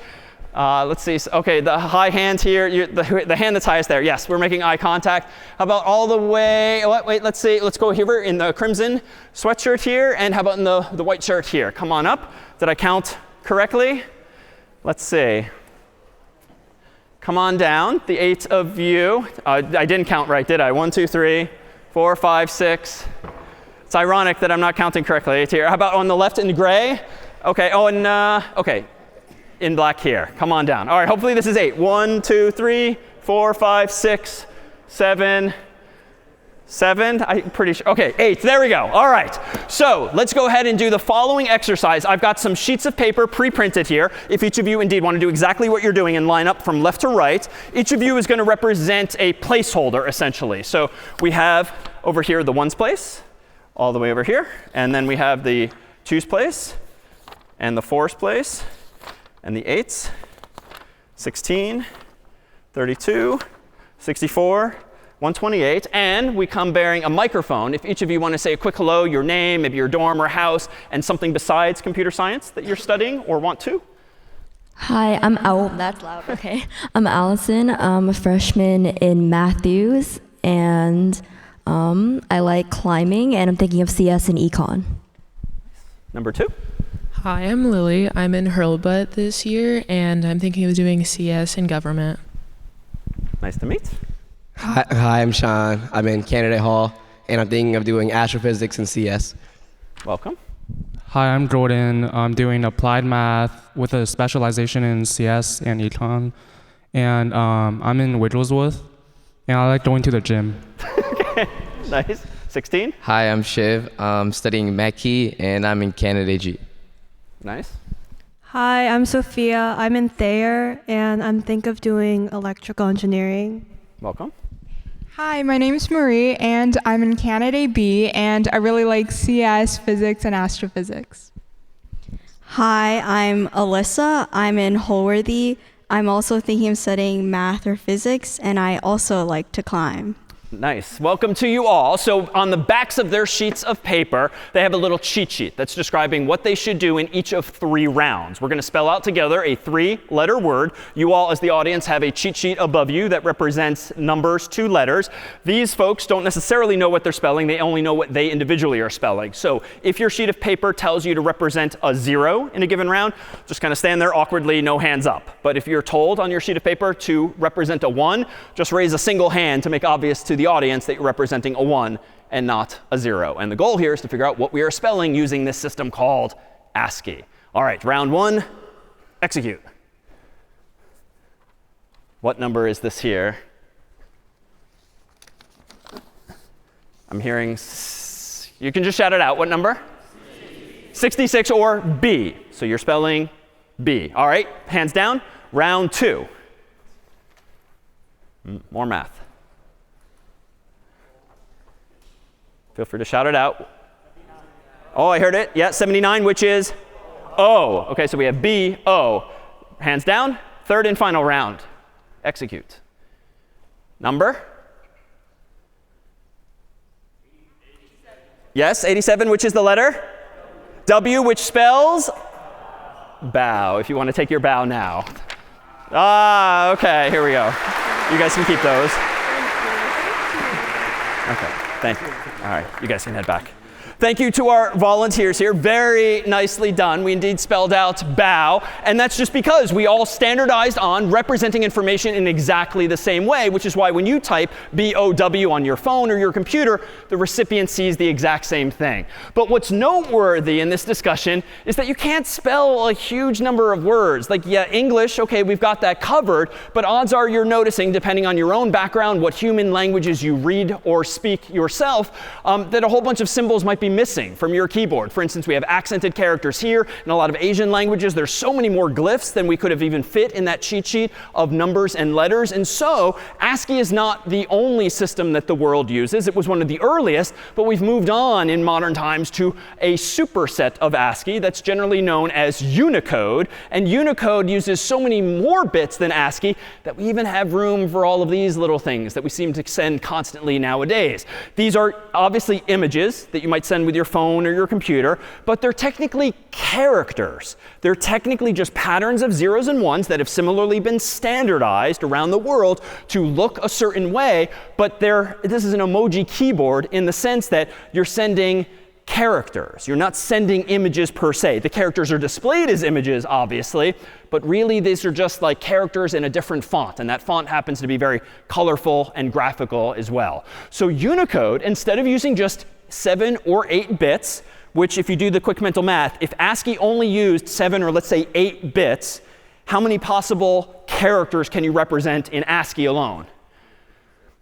Let's see. OK, the high hand here, the hand that's highest there. Yes, we're making eye contact. How about all the way? Wait, let's see. Let's go here in the crimson sweatshirt here. And how about in the white shirt here? Come on up. Did I count correctly? Let's see. Come on down, the 8 of you. I didn't count right, did I? 1, 2, 3, 4, 5, 6. It's ironic that I'm not counting correctly. 8 here. How about on the left in gray? OK. Oh, and OK. In black here. Come on down. All right, hopefully this is 8. 1, 2, 3, 4, 5, 6, 7. 7? I'm pretty sure. OK, 8. There we go. All right. So let's go ahead and do the following exercise. I've got some sheets of paper pre-printed here. If each of you indeed want to do exactly what you're doing and line up from left to right, each of you is going to represent a placeholder, essentially. So we have over here the ones place, all the way over here. And then we have the twos place, and the fours place, and the 8s, 16, 32, 64, 128, and we come bearing a microphone. If each of you want to say a quick hello, your name, maybe your dorm or house, and something besides computer science that you're studying or want to. Hi, that's loud. OK. I'm Allison. I'm a freshman in Matthews, and I like climbing, and I'm thinking of CS and econ. Number 2. Hi, I'm Lily. I'm in Hurlbut this year, and I'm thinking of doing CS and government. Nice to meet. Hi, I'm Sean. I'm in Candidate Hall, and I'm thinking of doing astrophysics and CS. Welcome. Hi, I'm Jordan. I'm doing applied math with a specialization in CS and econ. And I'm in Wigglesworth, and I like going to the gym. OK, nice. 16. Hi, I'm Shiv. I'm studying Mackie, and I'm in Candidate G. Nice. Hi, I'm Sophia. I'm in Thayer, and I'm thinking of doing electrical engineering. Welcome. Hi, my name is Marie, and I'm in Candidate B, and I really like CS, physics, and astrophysics. Hi, I'm Alyssa. I'm in Holworthy. I'm also thinking of studying math or physics, and I also like to climb. Nice. Welcome to you all. So on the backs of their sheets of paper, they have a little cheat sheet that's describing what they should do in each of 3 rounds. We're going to spell out together a 3-letter word. You all, as the audience, have a cheat sheet above you that represents numbers, 2 letters. These folks don't necessarily know what they're spelling. They only know what they individually are spelling. So if your sheet of paper tells you to represent a 0 in a given round, just kind of stand there awkwardly, no hands up. But if you're told on your sheet of paper to represent a 1, just raise a single hand to make obvious to the audience that you're representing a 1 and not a 0. And the goal here is to figure out what we are spelling using this system called ASCII. All right, round 1, execute. What number is this here? I'm hearing, you can just shout it out. What number? 66 or B. So you're spelling B. All right, hands down. Round 2. More math. Feel free to shout it out. Oh, I heard it. Yeah, 79, which is O. OK, so we have B, O. Hands down. 3rd and final round. Execute. Number? Yes, 87, which is the letter? W, which spells? Bow, if you want to take your bow now. Ah, OK, here we go. You guys can keep those. OK, thank you. All right, you guys can head back. Thank you to our volunteers here. Very nicely done. We indeed spelled out bow. And that's just because we all standardized on representing information in exactly the same way, which is why when you type B-O-W on your phone or your computer, the recipient sees the exact same thing. But what's noteworthy in this discussion is that you can't spell a huge number of words. Like, yeah, English, OK, we've got that covered. But odds are you're noticing, depending on your own background, what human languages you read or speak yourself, that a whole bunch of symbols might be missing from your keyboard. For instance, we have accented characters here. In a lot of Asian languages, there's so many more glyphs than we could have even fit in that cheat sheet of numbers and letters. And so ASCII is not the only system that the world uses. It was one of the earliest, but we've moved on in modern times to a superset of ASCII that's generally known as Unicode. And Unicode uses so many more bits than ASCII that we even have room for all of these little things that we seem to send constantly nowadays. These are obviously images that you might send send with your phone or your computer, but they're technically characters. They're technically just patterns of zeros and ones that have similarly been standardized around the world to look a certain way, but this is an emoji keyboard in the sense that you're sending characters. You're not sending images per se. The characters are displayed as images, obviously, but really these are just like characters in a different font. And that font happens to be very colorful and graphical as well. So Unicode, instead of using just 7 or 8 bits, which if you do the quick mental math, if ASCII only used 7 or let's say 8 bits, how many possible characters can you represent in ASCII alone?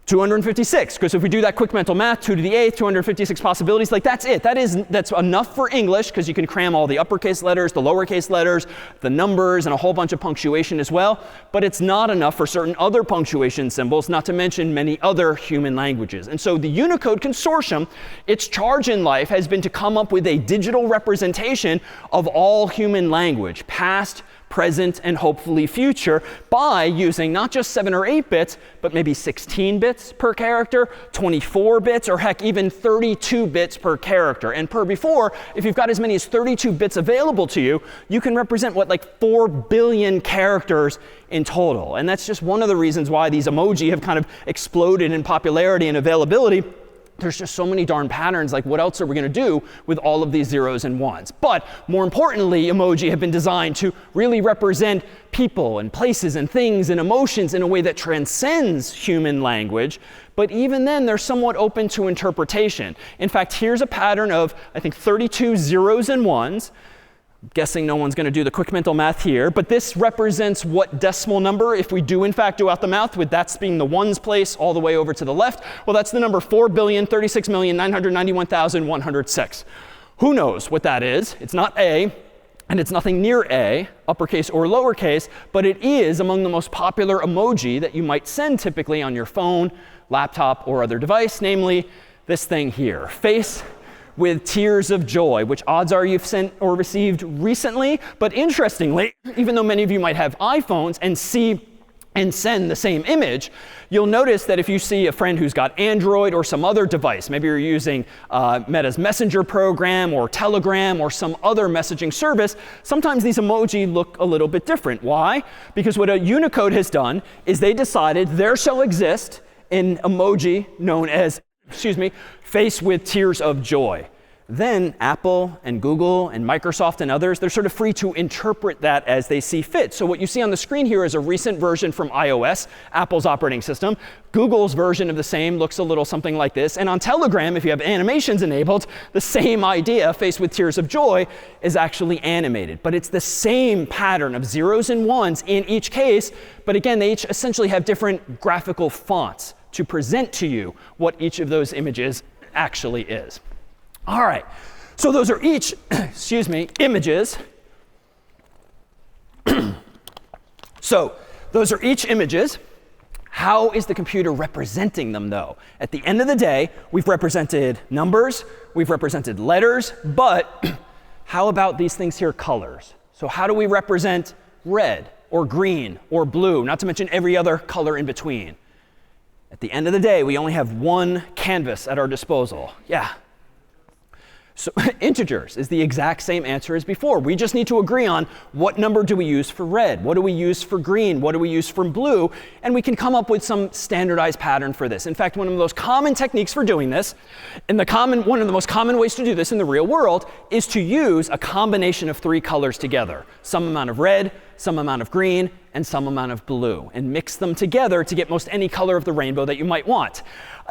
256, because if we do that quick mental math, 2 to the 8th, 256 possibilities, like that's it. That's enough for English, because you can cram all the uppercase letters, the lowercase letters, the numbers, and a whole bunch of punctuation as well. But it's not enough for certain other punctuation symbols, not to mention many other human languages. And so the Unicode Consortium, its charge in life has been to come up with a digital representation of all human language, past, present, and hopefully future, by using not just 7 or 8 bits, but maybe 16 bits per character, 24 bits, or heck, even 32 bits per character. And per before, if you've got as many as 32 bits available to you, you can represent, what, like 4 billion characters in total. And that's just one of the reasons why these emoji have kind of exploded in popularity and availability. There's just so many darn patterns. Like, what else are we going to do with all of these zeros and ones? But more importantly, emoji have been designed to really represent people and places and things and emotions in a way that transcends human language. But even then, they're somewhat open to interpretation. In fact, here's a pattern of, I think, 32 zeros and ones. I'm guessing no one's going to do the quick mental math here, but this represents what decimal number, if we do in fact do out the math, with that being the ones place all the way over to the left? Well, that's the number 4,036,991,106. Who knows what that is? It's not A, and it's nothing near A, uppercase or lowercase, but it is among the most popular emoji that you might send typically on your phone, laptop, or other device, namely this thing here, face with tears of joy, which odds are you've sent or received recently. But interestingly, even though many of you might have iPhones and see and send the same image, you'll notice that if you see a friend who's got Android or some other device, maybe you're using Meta's Messenger program or Telegram or some other messaging service, sometimes these emoji look a little bit different. Why? Because what a Unicode has done is they decided there shall exist an emoji known as, face with tears of joy. Then Apple and Google and Microsoft and others, they're sort of free to interpret that as they see fit. So what you see on the screen here is a recent version from iOS, Apple's operating system. Google's version of the same looks a little something like this. And on Telegram, if you have animations enabled, the same idea, face with tears of joy, is actually animated. But it's the same pattern of zeros and ones in each case. But again, they each essentially have different graphical fonts to present to you what each of those images actually is. All right, so those are each, images. So those are each images. How is the computer representing them, though? At the end of the day, we've represented numbers, we've represented letters, but how about these things here, colors? So how do we represent red or green or blue, not to mention every other color in between? At the end of the day, we only have one canvas at our disposal. Yeah. So integers is the exact same answer as before. We just need to agree on what number do we use for red, what do we use for green, what do we use for blue, and we can come up with some standardized pattern for this. In fact, one of the most common techniques for doing this, and one of the most common ways to do this in the real world, is to use a combination of 3 colors together. Some amount of red, some amount of green, and some amount of blue, and mix them together to get most any color of the rainbow that you might want.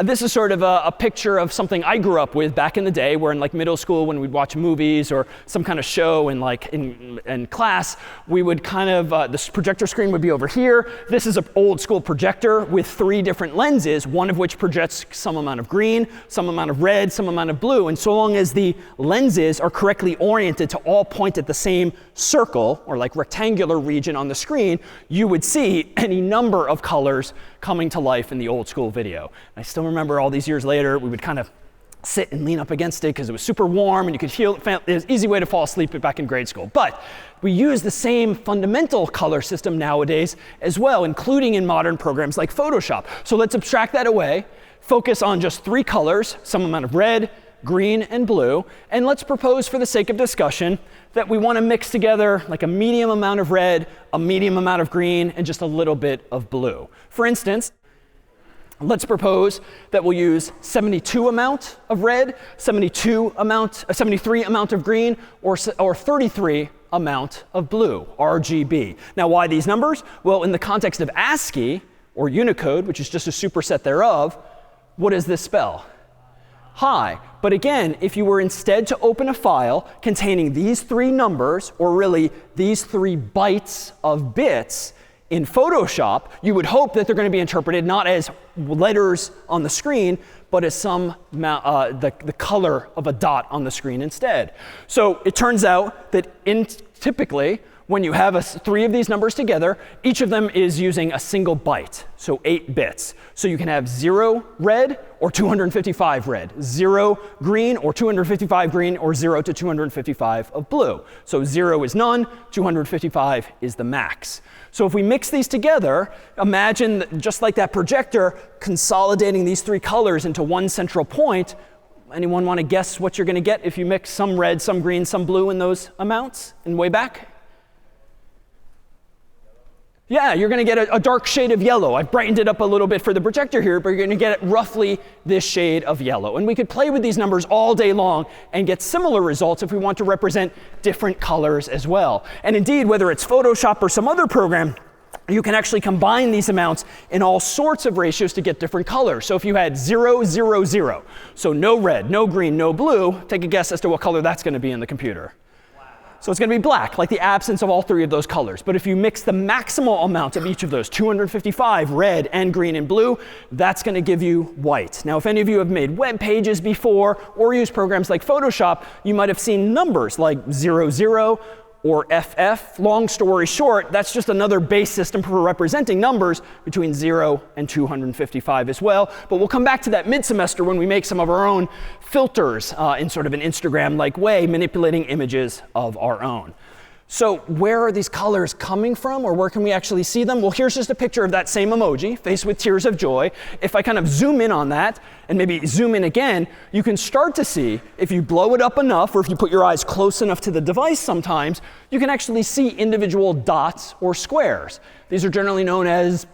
This is sort of a picture of something I grew up with back in the day, where in like middle school, when we'd watch movies or some kind of show in class, we would kind of, this projector screen would be over here. This is an old school projector with 3 different lenses, one of which projects some amount of green, some amount of red, some amount of blue. And so long as the lenses are correctly oriented to all point at the same circle, or like rectangular region on the screen, you would see any number of colors coming to life in the old school video. And I still remember all these years later, we would kind of sit and lean up against it because it was super warm and you could feel it. It was an easy way to fall asleep back in grade school. But we use the same fundamental color system nowadays as well, including in modern programs like Photoshop. So let's abstract that away, focus on just 3 colors, some amount of red, green, and blue. And let's propose, for the sake of discussion, that we want to mix together like a medium amount of red, a medium amount of green, and just a little bit of blue. For instance, let's propose that we'll use 72 amount of red, 73 amount of green, or 33 amount of blue, RGB. Now, why these numbers? Well, in the context of ASCII, or Unicode, which is just a superset thereof, what does this spell? High. But again, if you were instead to open a file containing these three numbers, or really these 3 bytes of bits, in Photoshop, you would hope that they're going to be interpreted not as letters on the screen, but as the color of a dot on the screen instead. So it turns out that typically, when you have 3 of these numbers together, each of them is using a single byte, so 8 bits. So you can have 0 red or 255 red, 0 green or 255 green, or 0 to 255 of blue. So 0 is none, 255 is the max. So if we mix these together, imagine just like that projector, consolidating these 3 colors into one central point. Anyone want to guess what you're going to get if you mix some red, some green, some blue in those amounts and way back? Yeah, you're going to get a dark shade of yellow. I've brightened it up a little bit for the projector here, but you're going to get roughly this shade of yellow. And we could play with these numbers all day long and get similar results if we want to represent different colors as well. And indeed, whether it's Photoshop or some other program, you can actually combine these amounts in all sorts of ratios to get different colors. So if you had 0, 0, 0, so no red, no green, no blue, take a guess as to what color that's going to be in the computer. So it's going to be black, like the absence of all 3 of those colors. But if you mix the maximal amount of each of those, 255 red and green and blue, that's going to give you white. Now, if any of you have made web pages before or used programs like Photoshop, you might have seen numbers like 00 or FF. Long story short, that's just another base system for representing numbers between 0 and 255 as well. But we'll come back to that mid-semester when we make some of our own filters in sort of an Instagram-like way, manipulating images of our own. So where are these colors coming from, or where can we actually see them? Well, here's just a picture of that same emoji, face with tears of joy. If I kind of zoom in on that, and maybe zoom in again, you can start to see, if you blow it up enough, or if you put your eyes close enough to the device sometimes, you can actually see individual dots or squares. These are generally known as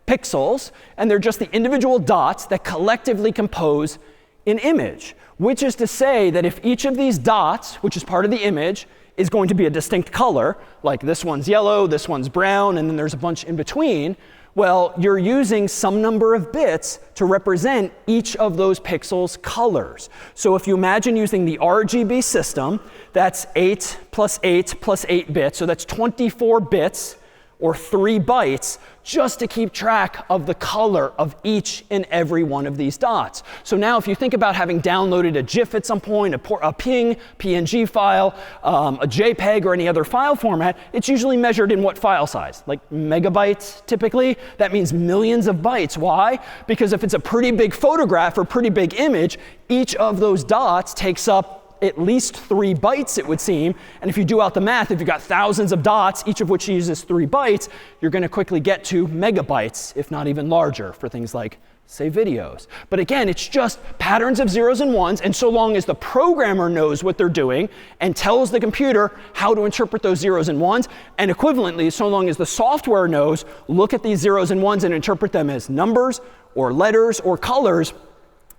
pixels, and they're just the individual dots that collectively compose an image, which is to say that if each of these dots, which is part of the image, is going to be a distinct color, like this one's yellow, this one's brown, and then there's a bunch in between, well, you're using some number of bits to represent each of those pixels' colors. So if you imagine using the RGB system, that's 8 plus 8 plus 8 bits, so that's 24 bits, or 3 bytes, just to keep track of the color of each and every one of these dots. So now if you think about having downloaded a GIF at some point, a PNG, PNG file, a JPEG, or any other file format, it's usually measured in what file size? Like megabytes, typically. That means millions of bytes. Why? Because if it's a pretty big photograph or pretty big image, each of those dots takes up at least 3 bytes, it would seem. And if you do out the math, if you've got thousands of dots, each of which uses 3 bytes, you're going to quickly get to megabytes, if not even larger, for things like, say, videos. But again, it's just patterns of zeros and ones, and so long as the programmer knows what they're doing and tells the computer how to interpret those zeros and ones, and equivalently, so long as the software knows, look at these zeros and ones and interpret them as numbers or letters or colors,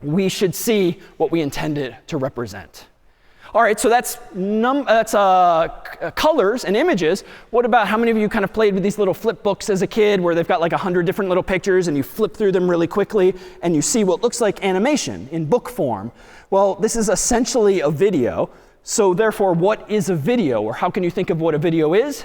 we should see what we intended to represent. All right, so that's colors and images. What about how many of you kind of played with these little flip books as a kid where they've got like 100 different little pictures and you flip through them really quickly and you see what looks like animation in book form? Well, this is essentially a video. So therefore, what is a video, or how can you think of what a video is?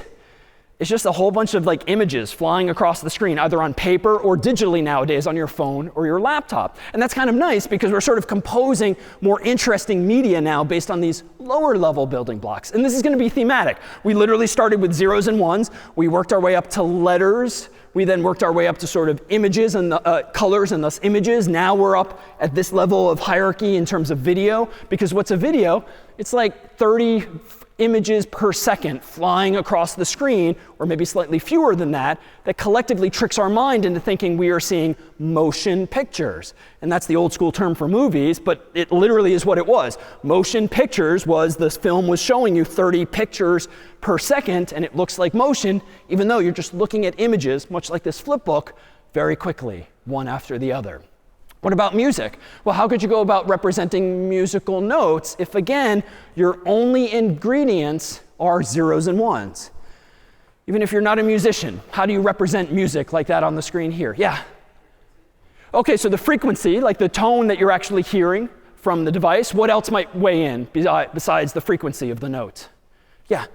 It's just a whole bunch of like images flying across the screen, either on paper or digitally nowadays on your phone or your laptop. And that's kind of nice because we're sort of composing more interesting media now based on these lower level building blocks. And this is going to be thematic. We literally started with zeros and ones. We worked our way up to letters. We then worked our way up to sort of images and colors and thus images. Now we're up at this level of hierarchy in terms of video, because what's a video? It's like 30 images per second flying across the screen, or maybe slightly fewer than that, that collectively tricks our mind into thinking we are seeing motion pictures. And that's the old school term for movies, but it literally is what it was. Motion pictures was this film was showing you 30 pictures per second, and it looks like motion, even though you're just looking at images, much like this flip book, very quickly, one after the other. What about music? Well, how could you go about representing musical notes if, again, your only ingredients are zeros and ones? Even if you're not a musician, how do you represent music like that on the screen here? Yeah? OK, so the frequency, like the tone that you're actually hearing from the device, what else might weigh in besides the frequency of the note? Yeah?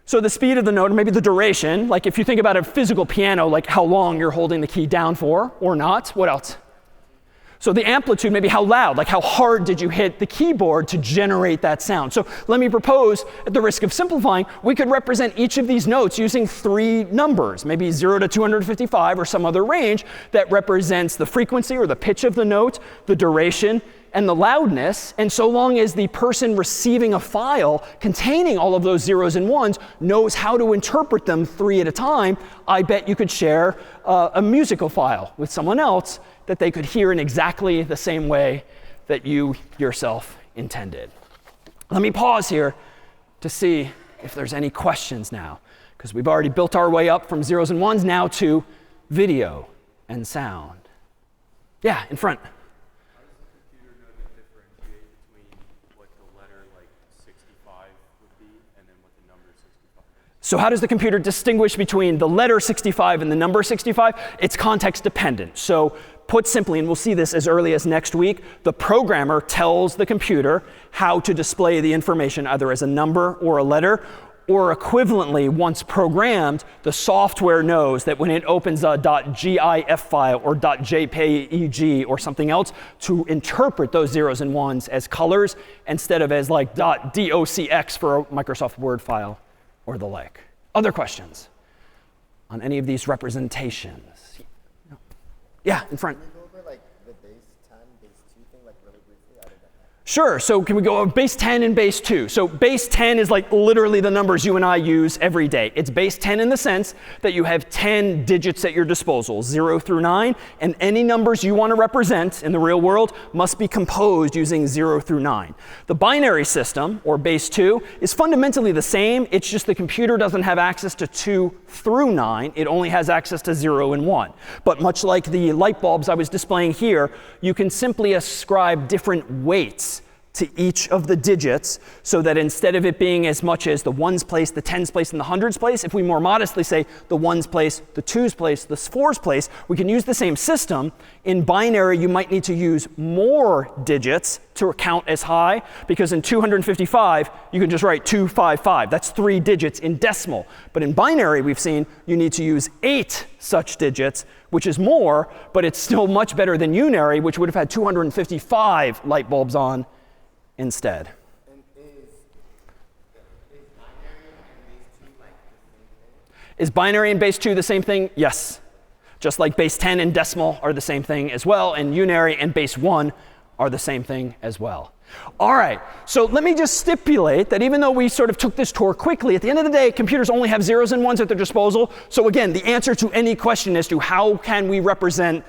So the speed of the note, or maybe the duration, like if you think about a physical piano, like how long you're holding the key down for or not. What else? So the amplitude, maybe how loud, like how hard did you hit the keyboard to generate that sound. So let me propose, at the risk of simplifying, we could represent each of these notes using 3 numbers, maybe 0 to 255 or some other range that represents the frequency or the pitch of the note, the duration, and the loudness. And so long as the person receiving a file containing all of those zeros and ones knows how to interpret them 3 at a time, I bet you could share a musical file with someone else that they could hear in exactly the same way that you yourself intended. Let me pause here to see if there's any questions now, because we've already built our way up from zeros and ones now to video and sound. Yeah, in front. So how does the computer distinguish between the letter 65 and the number 65? It's context dependent. So put simply, and we'll see this as early as next week, the programmer tells the computer how to display the information either as a number or a letter, or equivalently, once programmed, the software knows that when it opens a .gif file or .jpeg or something else, to interpret those zeros and ones as colors instead of as like .docx for a Microsoft Word file or the like. Other questions on any of these representations? Yeah, in front. Can we go over like the base 10, base 2 thing like really briefly? I didn't know. Sure. So can we go over base 10 and base 2? So base 10 is like literally the numbers you and I use every day. It's base 10 in the sense that you have 10 digits at your disposal, 0 through 9, and any numbers you want to represent in the real world must be composed using 0 through 9. The binary system, or base 2, is fundamentally the same. It's just the computer doesn't have access to 2 through 9. It only has access to 0 and 1. But much like the light bulbs I was displaying here, you can simply ascribe different weights to each of the digits, so that instead of it being as much as the ones place, the tens place, and the hundreds place, if we more modestly say the ones place, the twos place, the fours place, we can use the same system. In binary, you might need to use more digits to count as high, because in 255, you can just write 255. That's 3 digits in decimal. But in binary, we've seen you need to use 8 such digits, which is more, but it's still much better than Unary, which would have had 255 light bulbs on instead. And is binary and base 2 the same thing? Yes. Just like base 10 and decimal are the same thing as well, and Unary and base 1 are the same thing as well. All right, so let me just stipulate that even though we sort of took this tour quickly, at the end of the day, computers only have zeros and ones at their disposal. So again, the answer to any question as to how can we represent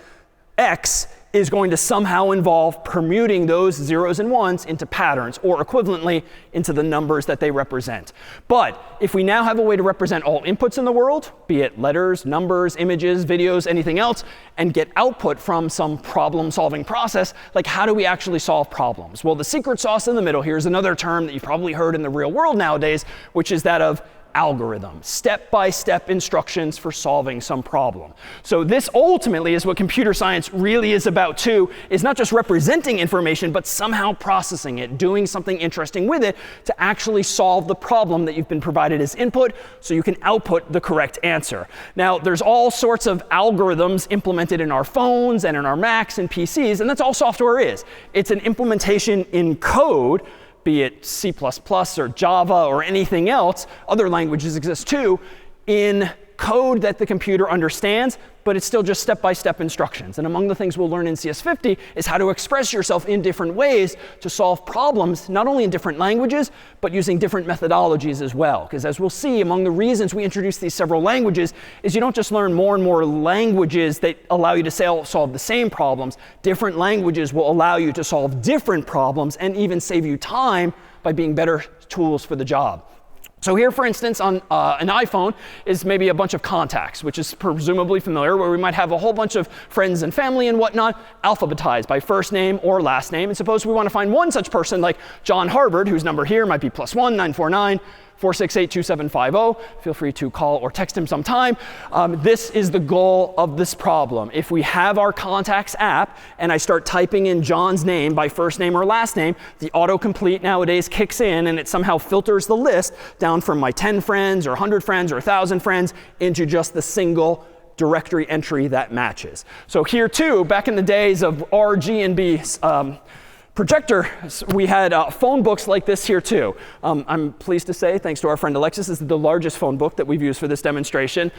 X is going to somehow involve permuting those zeros and ones into patterns, or equivalently into the numbers that they represent. But if we now have a way to represent all inputs in the world, be it letters, numbers, images, videos, anything else, and get output from some problem-solving process, like how do we actually solve problems? Well, the secret sauce in the middle here is another term that you've probably heard in the real world nowadays, which is that of algorithm, step-by-step instructions for solving some problem. So this ultimately is what computer science really is about too, is not just representing information, but somehow processing it, doing something interesting with it to actually solve the problem that you've been provided as input so you can output the correct answer. Now, there's all sorts of algorithms implemented in our phones and in our Macs and PCs, and that's all software is. It's an implementation in code, be it C++ or Java or anything else, other languages exist too, in code that the computer understands, but it's still just step-by-step instructions. And among the things we'll learn in CS50 is how to express yourself in different ways to solve problems, not only in different languages, but using different methodologies as well. Because as we'll see, among the reasons we introduce these several languages is you don't just learn more and more languages that allow you to solve the same problems. Different languages will allow you to solve different problems and even save you time by being better tools for the job. So here, for instance, on an iPhone is maybe a bunch of contacts, which is presumably familiar, where we might have a whole bunch of friends and family and whatnot, alphabetized by first name or last name. And suppose we want to find one such person like John Harvard, whose number here might be +1 949 468 2750. Feel free to call or text him sometime. This is the goal of this problem. If we have our contacts app and I start typing in John's name by first name or last name, the autocomplete nowadays kicks in and it somehow filters the list down from my 10 friends or 100 friends or 1,000 friends into just the single directory entry that matches. So here too, back in the days of RG&B projector, we had phone books like this here too. I'm pleased to say, thanks to our friend Alexis, this is the largest phone book that we've used for this demonstration.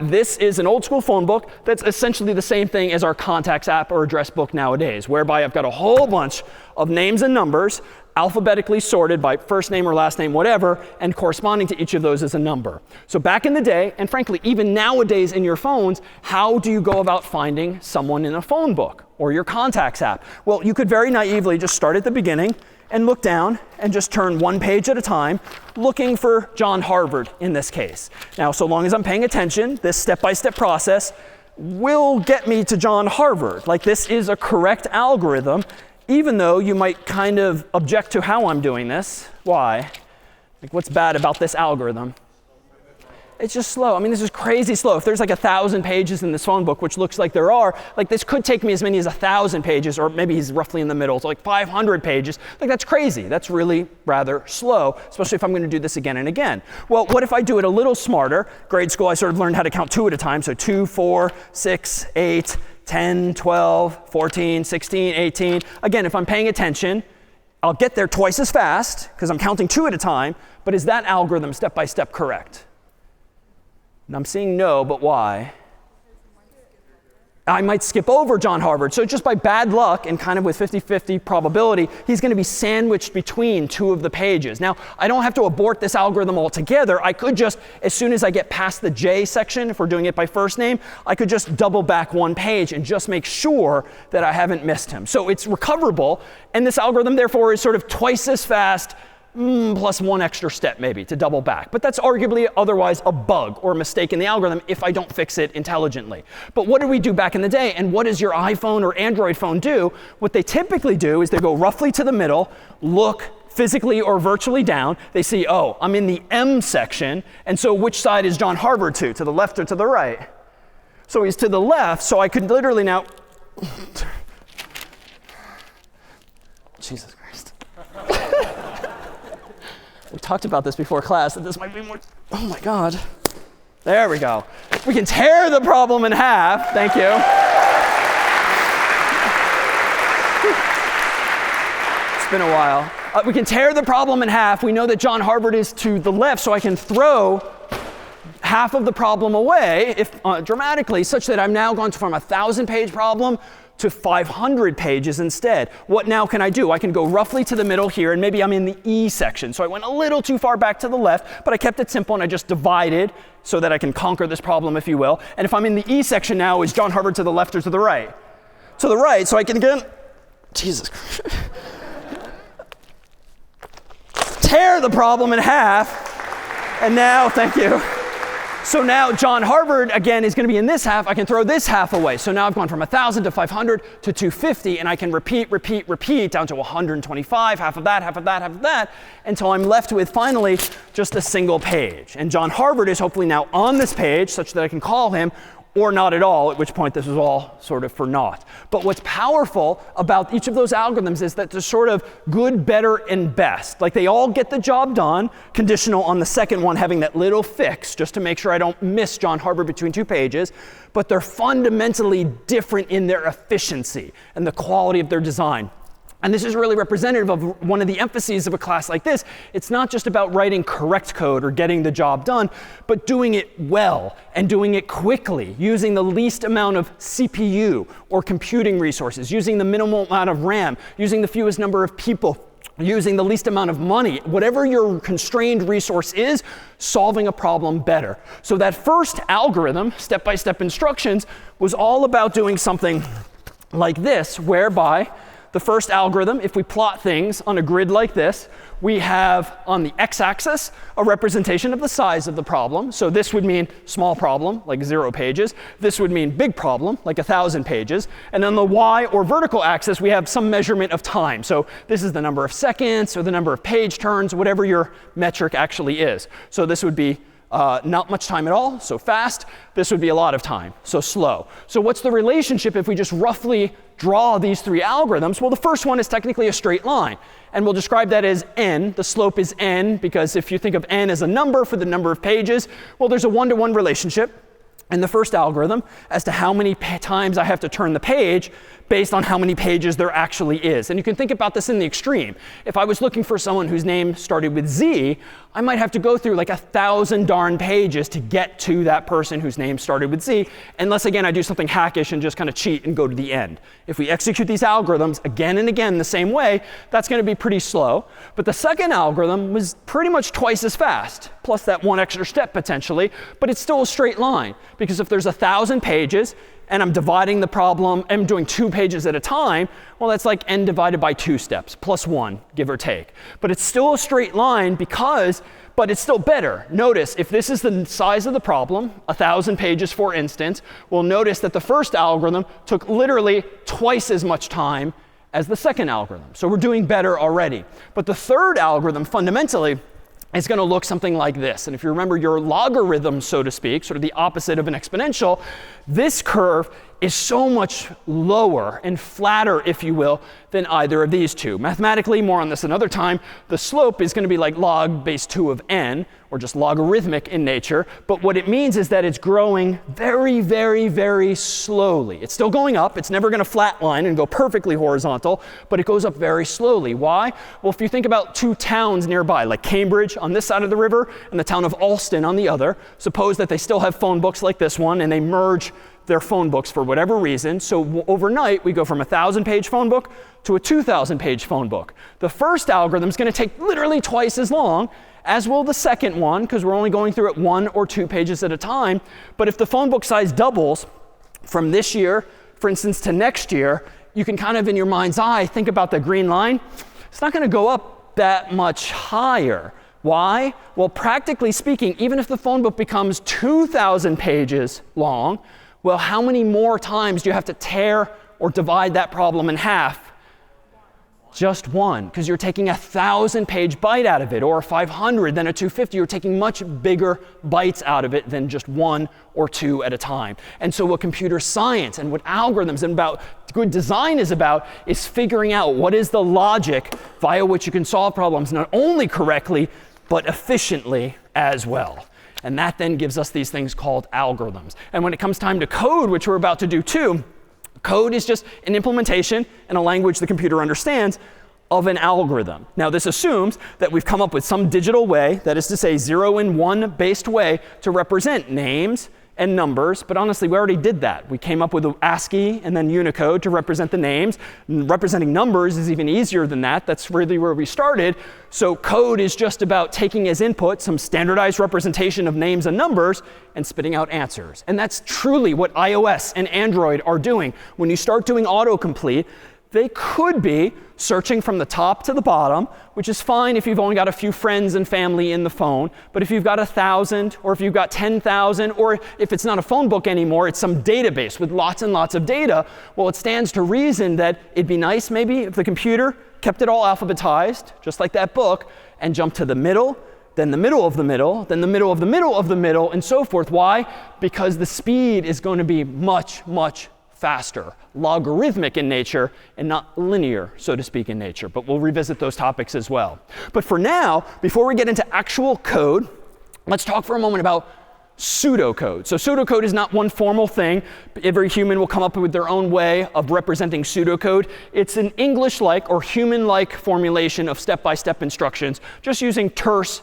This is an old school phone book that's essentially the same thing as our contacts app or address book nowadays, whereby I've got a whole bunch of names and numbers alphabetically sorted by first name or last name, whatever, and corresponding to each of those is a number. So back in the day, and frankly, even nowadays in your phones, how do you go about finding someone in a phone book or your contacts app? Well, you could very naively just start at the beginning and look down and just turn one page at a time, looking for John Harvard in this case. Now, so long as I'm paying attention, this step-by-step process will get me to John Harvard. Like, this is a correct algorithm, even though you might kind of object to how I'm doing this. Why? Like, what's bad about this algorithm? It's just slow. I mean, this is crazy slow. If there's like 1,000 pages in this phone book, which looks like there are, like this could take me as many as 1,000 pages, or maybe he's roughly in the middle, so like 500 pages. Like, that's crazy. That's really rather slow, especially if I'm going to do this again and again. Well, what if I do it a little smarter? Grade school, I sort of learned how to count 2 at a time. So 2, 4, 6, 8, 10, 12, 14, 16, 18. Again, if I'm paying attention, I'll get there twice as fast because I'm counting 2 at a time. But is that algorithm step by step correct? And I'm seeing no, but why? I might skip over John Harvard. So just by bad luck and kind of with 50-50 probability, he's going to be sandwiched between 2 of the pages. Now, I don't have to abort this algorithm altogether. I could just, as soon as I get past the J section, if we're doing it by first name, I could just double back 1 page and just make sure that I haven't missed him. So it's recoverable, and this algorithm, therefore, is sort of twice as fast, plus 1 extra step maybe to double back. But that's arguably otherwise a bug or a mistake in the algorithm if I don't fix it intelligently. But what did we do back in the day? And what does your iPhone or Android phone do? What they typically do is they go roughly to the middle, look physically or virtually down. They see, oh, I'm in the M section. And so which side is John Harvard to the left or to the right? So he's to the left. So I could literally now, Jesus Christ. We talked about this before class, that this might be more, oh my God. There we go. We can tear the problem in half. Thank you. It's been a while. We can tear the problem in half. We know that John Harvard is to the left, so I can throw half of the problem away if dramatically, such that I'm now gone from a 1,000-page problem to 500 pages instead. What now can I do? I can go roughly to the middle here, and maybe I'm in the E section. So I went a little too far back to the left, but I kept it simple, and I just divided so that I can conquer this problem, if you will. And if I'm in the E section now, is John Harvard to the left or to the right? To the right, so I can again, Jesus Christ. Tear the problem in half. And now, thank you. So now John Harvard, again, is going to be in this half. I can throw this half away. So now I've gone from 1,000 to 500 to 250, and I can repeat down to 125, half of that, half of that, half of that, until I'm left with, finally, just a single page. And John Harvard is hopefully now on this page, such that I can call him, or not at all, at which point this is all sort of for naught. But what's powerful about each of those algorithms is that they're sort of good, better, and best. Like, they all get the job done, conditional on the second one having that little fix, just to make sure I don't miss John Harvard between 2 pages. But they're fundamentally different in their efficiency and the quality of their design. And this is really representative of one of the emphases of a class like this. It's not just about writing correct code or getting the job done, but doing it well and doing it quickly, using the least amount of CPU or computing resources, using the minimal amount of RAM, using the fewest number of people, using the least amount of money. Whatever your constrained resource is, solving a problem better. So that first algorithm, step-by-step instructions, was all about doing something like this, whereby the first algorithm, if we plot things on a grid like this, we have on the x-axis a representation of the size of the problem. So this would mean small problem, like 0 pages. This would mean big problem, like 1,000 pages. And on the y or vertical axis, we have some measurement of time. So this is the number of seconds or the number of page turns, whatever your metric actually is. So this would be not much time at all, so fast. This would be a lot of time, so slow. So what's the relationship if we just roughly draw these three algorithms? Well, the first one is technically a straight line. And we'll describe that as n. The slope is n, because if you think of n as a number for the number of pages, well, there's a one-to-one relationship in the first algorithm as to how many times I have to turn the page based on how many pages there actually is. And you can think about this in the extreme. If I was looking for someone whose name started with Z, I might have to go through like 1,000 darn pages to get to that person whose name started with Z, unless, again, I do something hackish and just kind of cheat and go to the end. If we execute these algorithms again and again the same way, that's going to be pretty slow. But the second algorithm was pretty much twice as fast, plus that one extra step potentially. But it's still a straight line, because if there's 1,000 pages, and I'm dividing the problem, I'm doing 2 pages at a time, well, that's like n divided by 2 steps, plus 1, give or take. But it's still a straight line but it's still better. Notice, if this is the size of the problem, 1,000 pages for instance, we'll notice that the first algorithm took literally twice as much time as the second algorithm. So we're doing better already. But the third algorithm, fundamentally, is going to look something like this. And if you remember your logarithm, so to speak, sort of the opposite of an exponential, this curve is so much lower and flatter, if you will, than either of these two. Mathematically, more on this another time, the slope is going to be like log base 2 of n, or just logarithmic in nature. But what it means is that it's growing very, very, very slowly. It's still going up. It's never going to flatline and go perfectly horizontal, but it goes up very slowly. Why? Well, if you think about 2 towns nearby, like Cambridge on this side of the river and the town of Alston on the other, suppose that they still have phone books like this one, and they merge their phone books for whatever reason. So overnight, we go from a 1,000-page phone book to a 2,000-page phone book. The first algorithm is going to take literally twice as long, as will the second one, because we're only going through it 1 or 2 pages at a time. But if the phone book size doubles from this year, for instance, to next year, you can kind of, in your mind's eye, think about the green line. It's not going to go up that much higher. Why? Well, practically speaking, even if the phone book becomes 2,000 pages long, well, how many more times do you have to tear or divide that problem in half? Just one, because you're taking 1,000-page bite out of it, or 500, then a 250. You're taking much bigger bites out of it than just 1 or 2 at a time. And so what computer science and what algorithms and about good design is about is figuring out what is the logic via which you can solve problems not only correctly, but efficiently as well. And that then gives us these things called algorithms. And when it comes time to code, which we're about to do too, code is just an implementation in a language the computer understands of an algorithm. Now, this assumes that we've come up with some digital way, that is to say 0 and 1 based way, to represent names and numbers. But honestly, we already did that. We came up with ASCII and then Unicode to represent the names. Representing numbers is even easier than that. That's really where we started. So code is just about taking as input some standardized representation of names and numbers and spitting out answers. And that's truly what iOS and Android are doing. When you start doing autocomplete, they could be searching from the top to the bottom, which is fine if you've only got a few friends and family in the phone. But if you've got 1,000, or if you've got 10,000, or if it's not a phone book anymore, it's some database with lots and lots of data, well, it stands to reason that it'd be nice maybe if the computer kept it all alphabetized, just like that book, and jumped to the middle, then the middle of the middle, then the middle of the middle of the middle, and so forth. Why? Because the speed is going to be much, much faster, logarithmic in nature, and not linear, so to speak, in nature. But we'll revisit those topics as well. But for now, before we get into actual code, let's talk for a moment about pseudocode. So pseudocode is not one formal thing. Every human will come up with their own way of representing pseudocode. It's an English-like or human-like formulation of step-by-step instructions, just using terse,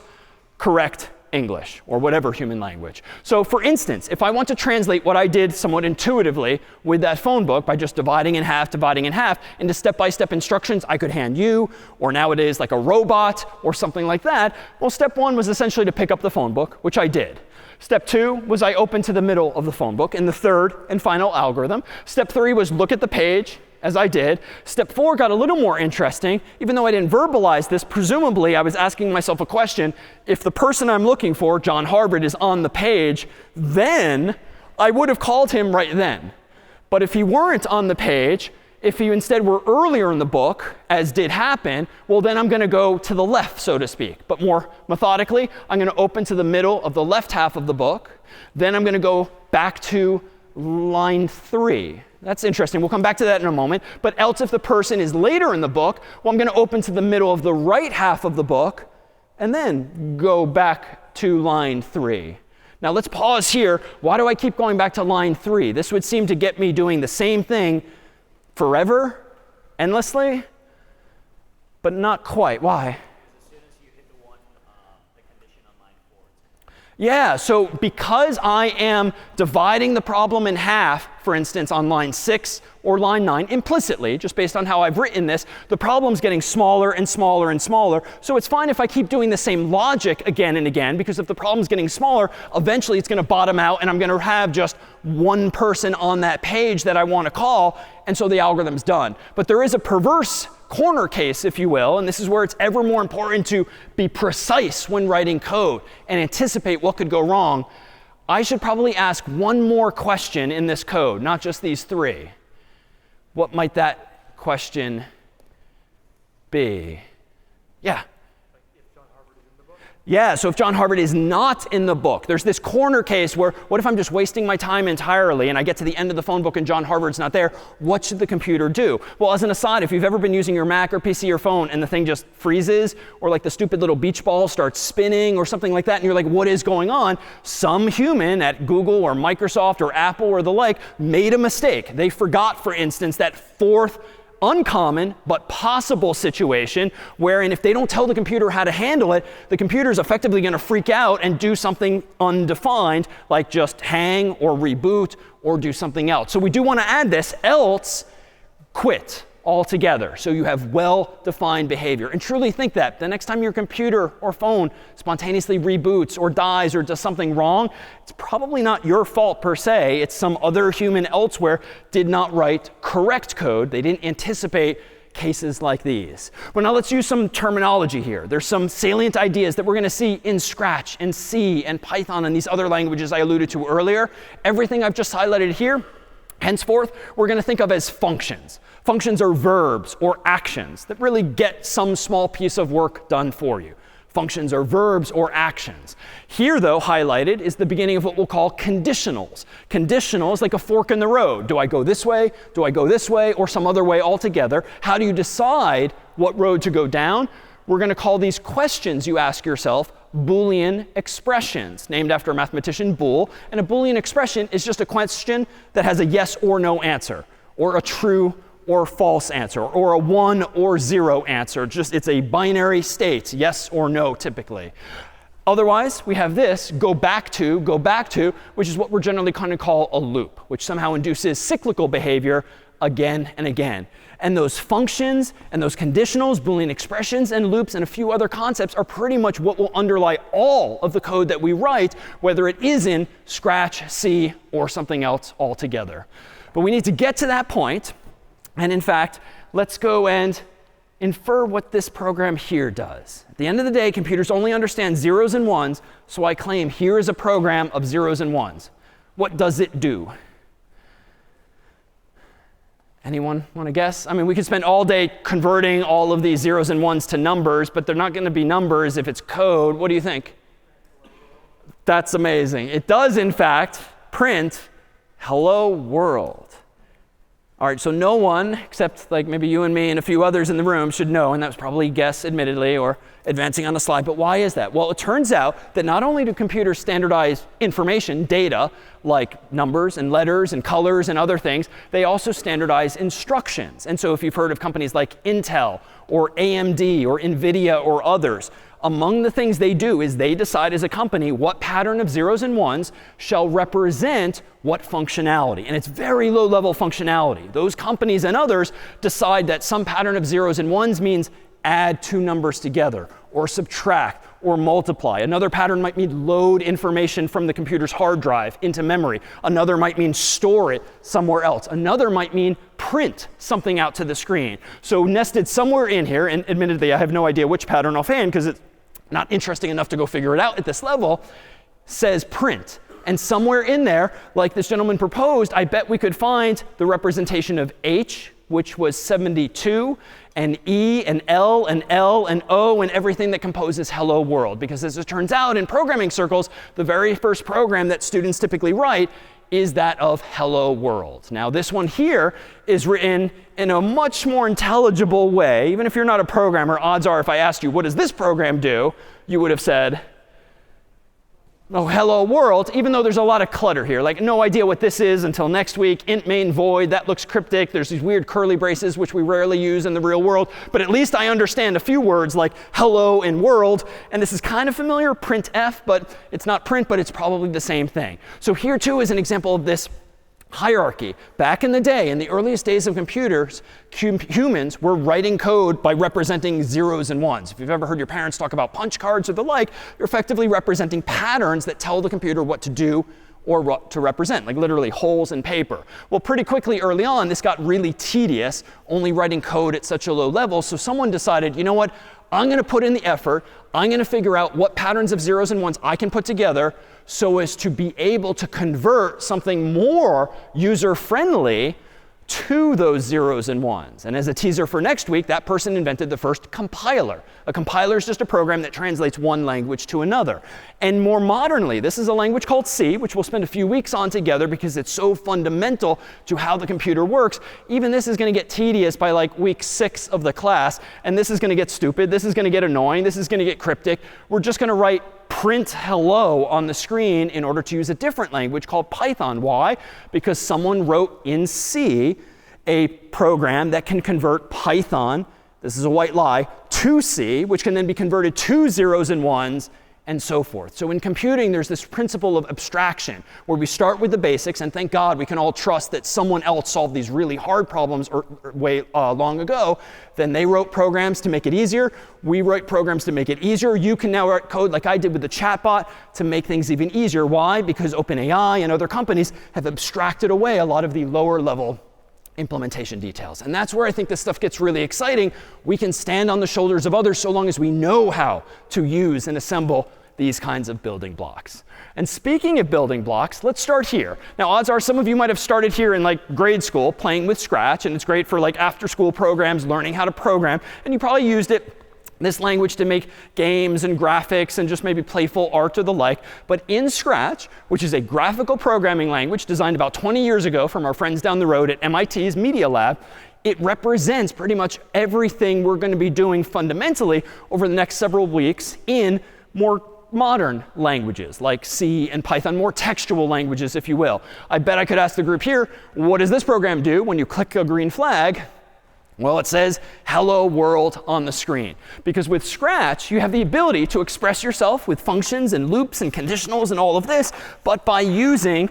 correct English, or whatever human language. So for instance, if I want to translate what I did somewhat intuitively with that phone book by just dividing in half into step-by-step instructions I could hand you, or nowadays like a robot or something like that, well, step 1 was essentially to pick up the phone book, which I did. Step 2 was I opened to the middle of the phone book in the third and final algorithm. Step 3 was look at the page, as I did. Step 4 got a little more interesting. Even though I didn't verbalize this, presumably I was asking myself a question. If the person I'm looking for, John Harvard, is on the page, then I would have called him right then. But if he weren't on the page, if he instead were earlier in the book, as did happen, well, then I'm going to go to the left, so to speak. But more methodically, I'm going to open to the middle of the left half of the book. Then I'm going to go back to line 3. That's interesting. We'll come back to that in a moment. But else, if the person is later in the book, well, I'm going to open to the middle of the right half of the book and then go back to line 3. Now, let's pause here. Why do I keep going back to line 3? This would seem to get me doing the same thing forever, endlessly, but not quite. Why? Yeah, so because I am dividing the problem in half, for instance, on line 6 or line 9, implicitly, just based on how I've written this, the problem's getting smaller and smaller and smaller. So it's fine if I keep doing the same logic again and again, because if the problem's getting smaller, eventually it's going to bottom out, and I'm going to have just one person on that page that I want to call, and so the algorithm's done. But there is a perverse corner case, if you will, and this is where it's ever more important to be precise when writing code and anticipate what could go wrong. I should probably ask one more question in this code, not just these 3. What might that question be? Yeah. Yeah, so if John Harvard is not in the book, there's this corner case where what if I'm just wasting my time entirely and I get to the end of the phone book and John Harvard's not there? What should the computer do? Well, as an aside, if you've ever been using your Mac or PC or phone and the thing just freezes, or like the stupid little beach ball starts spinning or something like that, and you're like, what is going on? Some human at Google or Microsoft or Apple or the like made a mistake. They forgot, for instance, that fourth uncommon but possible situation wherein if they don't tell the computer how to handle it, the computer is effectively going to freak out and do something undefined, like just hang or reboot or do something else. So we do want to add this, else quit altogether. So you have well-defined behavior. And truly think that the next time your computer or phone spontaneously reboots or dies or does something wrong, it's probably not your fault per se. It's some other human elsewhere did not write correct code. They didn't anticipate cases like these. But now let's use some terminology here. There's some salient ideas that we're going to see in Scratch and C and Python and these other languages I alluded to earlier. Everything I've just highlighted here, henceforth, we're going to think of as functions. Functions are verbs or actions that really get some small piece of work done for you. Functions are verbs or actions. Here, though, highlighted is the beginning of what we'll call conditionals. Conditional is like a fork in the road. Do I go this way? Do I go this way? Or some other way altogether? How do you decide what road to go down? We're going to call these questions you ask yourself Boolean expressions, named after a mathematician, Boole. And a Boolean expression is just a question that has a yes or no answer, or a true or false answer, or a 1 or 0 answer. Just it's a binary state, yes or no, typically. Otherwise, we have this, go back to, which is what we're generally going to call a loop, which somehow induces cyclical behavior again and again. And those functions and those conditionals, Boolean expressions and loops and a few other concepts are pretty much what will underlie all of the code that we write, whether it is in Scratch, C, or something else altogether. But we need to get to that point. And in fact, let's go and infer what this program here does. At the end of the day, computers only understand zeros and ones, so I claim here is a program of zeros and ones. What does it do? Anyone want to guess? I mean, we could spend all day converting all of these zeros and ones to numbers, but they're not going to be numbers if it's code. What do you think? That's amazing. It does, in fact, print hello world. All right, so no one, except like maybe you and me and a few others in the room, should know, and that was probably guess, admittedly, or advancing on the slide. But why is that? Well, it turns out that not only do computers standardize information, data, like numbers and letters and colors and other things, they also standardize instructions. And so if you've heard of companies like Intel or AMD or NVIDIA or others, among the things they do is they decide as a company what pattern of zeros and ones shall represent what functionality. And it's very low-level functionality. Those companies and others decide that some pattern of zeros and ones means add two numbers together, or subtract, or multiply. Another pattern might mean load information from the computer's hard drive into memory. Another might mean store it somewhere else. Another might mean print something out to the screen. So nested somewhere in here, and admittedly I have no idea which pattern offhand because it's not interesting enough to go figure it out at this level, says print. And somewhere in there, like this gentleman proposed, I bet we could find the representation of H, which was 72, and E, and L, and L, and O, and everything that composes hello world. Because as it turns out, in programming circles, the very first program that students typically write is that of hello world. Now, this one here is written in a much more intelligible way. Even if you're not a programmer, odds are if I asked you, what does this program do, you would have said, oh, hello world, even though there's a lot of clutter here. Like, no idea what this is until next week. Int main void, that looks cryptic. There's these weird curly braces, which we rarely use in the real world. But at least I understand a few words like hello and world. And this is kind of familiar, printf, but it's not print, but it's probably the same thing. So here, too, is an example of this hierarchy. Back in the day, in the earliest days of computers, humans were writing code by representing zeros and ones. If you've ever heard your parents talk about punch cards or the like, you're effectively representing patterns that tell the computer what to do or what to represent, like literally holes in paper. Well, pretty quickly early on, this got really tedious, only writing code at such a low level. So someone decided, you know what? I'm going to put in the effort. I'm going to figure out what patterns of zeros and ones I can put together so as to be able to convert something more user-friendly to those zeros and ones. And as a teaser for next week, that person invented the first compiler. A compiler is just a program that translates one language to another. And more modernly, this is a language called C, which we'll spend a few weeks on together because it's so fundamental to how the computer works. Even this is going to get tedious by like week 6 of the class. And this is going to get stupid. This is going to get annoying. This is going to get cryptic. We're just going to write print hello on the screen in order to use a different language called Python. Why? Because someone wrote in C a program that can convert Python, this is a white lie, to C, which can then be converted to zeros and ones, and so forth. So in computing, there's this principle of abstraction, where we start with the basics, and thank God we can all trust that someone else solved these really hard problems way long ago. Then they wrote programs to make it easier. We wrote programs to make it easier. You can now write code like I did with the chatbot to make things even easier. Why? Because OpenAI and other companies have abstracted away a lot of the lower level implementation details. And that's where I think this stuff gets really exciting. We can stand on the shoulders of others so long as we know how to use and assemble these kinds of building blocks. And speaking of building blocks, let's start here. Now, odds are some of you might have started here in like grade school playing with Scratch, and it's great for like after school programs, learning how to program, and you probably used this language to make games and graphics and just maybe playful art or the like. But in Scratch, which is a graphical programming language designed about 20 years ago from our friends down the road at MIT's Media Lab, it represents pretty much everything we're going to be doing fundamentally over the next several weeks in more modern languages like C and Python, more textual languages, if you will. I bet I could ask the group here, what does this program do when you click a green flag? Well, it says hello world on the screen. Because with Scratch, you have the ability to express yourself with functions and loops and conditionals and all of this, but by using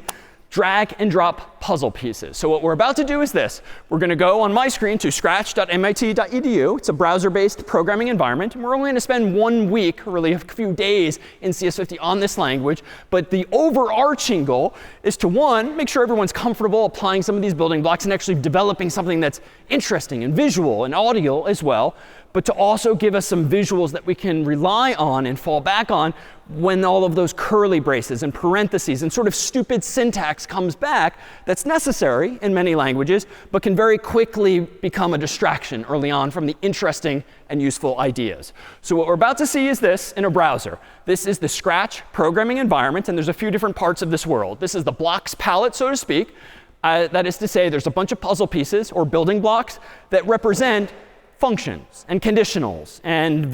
drag and drop puzzle pieces. So what we're about to do is this. We're going to go on my screen to scratch.mit.edu. It's a browser-based programming environment. And we're only going to spend 1 week, or really a few days, in CS50 on this language. But the overarching goal is to, one, make sure everyone's comfortable applying some of these building blocks and actually developing something that's interesting and visual and audio as well, but to also give us some visuals that we can rely on and fall back on when all of those curly braces and parentheses and sort of stupid syntax comes back that's necessary in many languages, but can very quickly become a distraction early on from the interesting and useful ideas. So what we're about to see is this in a browser. This is the Scratch programming environment, and there's a few different parts of this world. This is the blocks palette, so to speak. That is to say, there's a bunch of puzzle pieces or building blocks that represent functions and conditionals and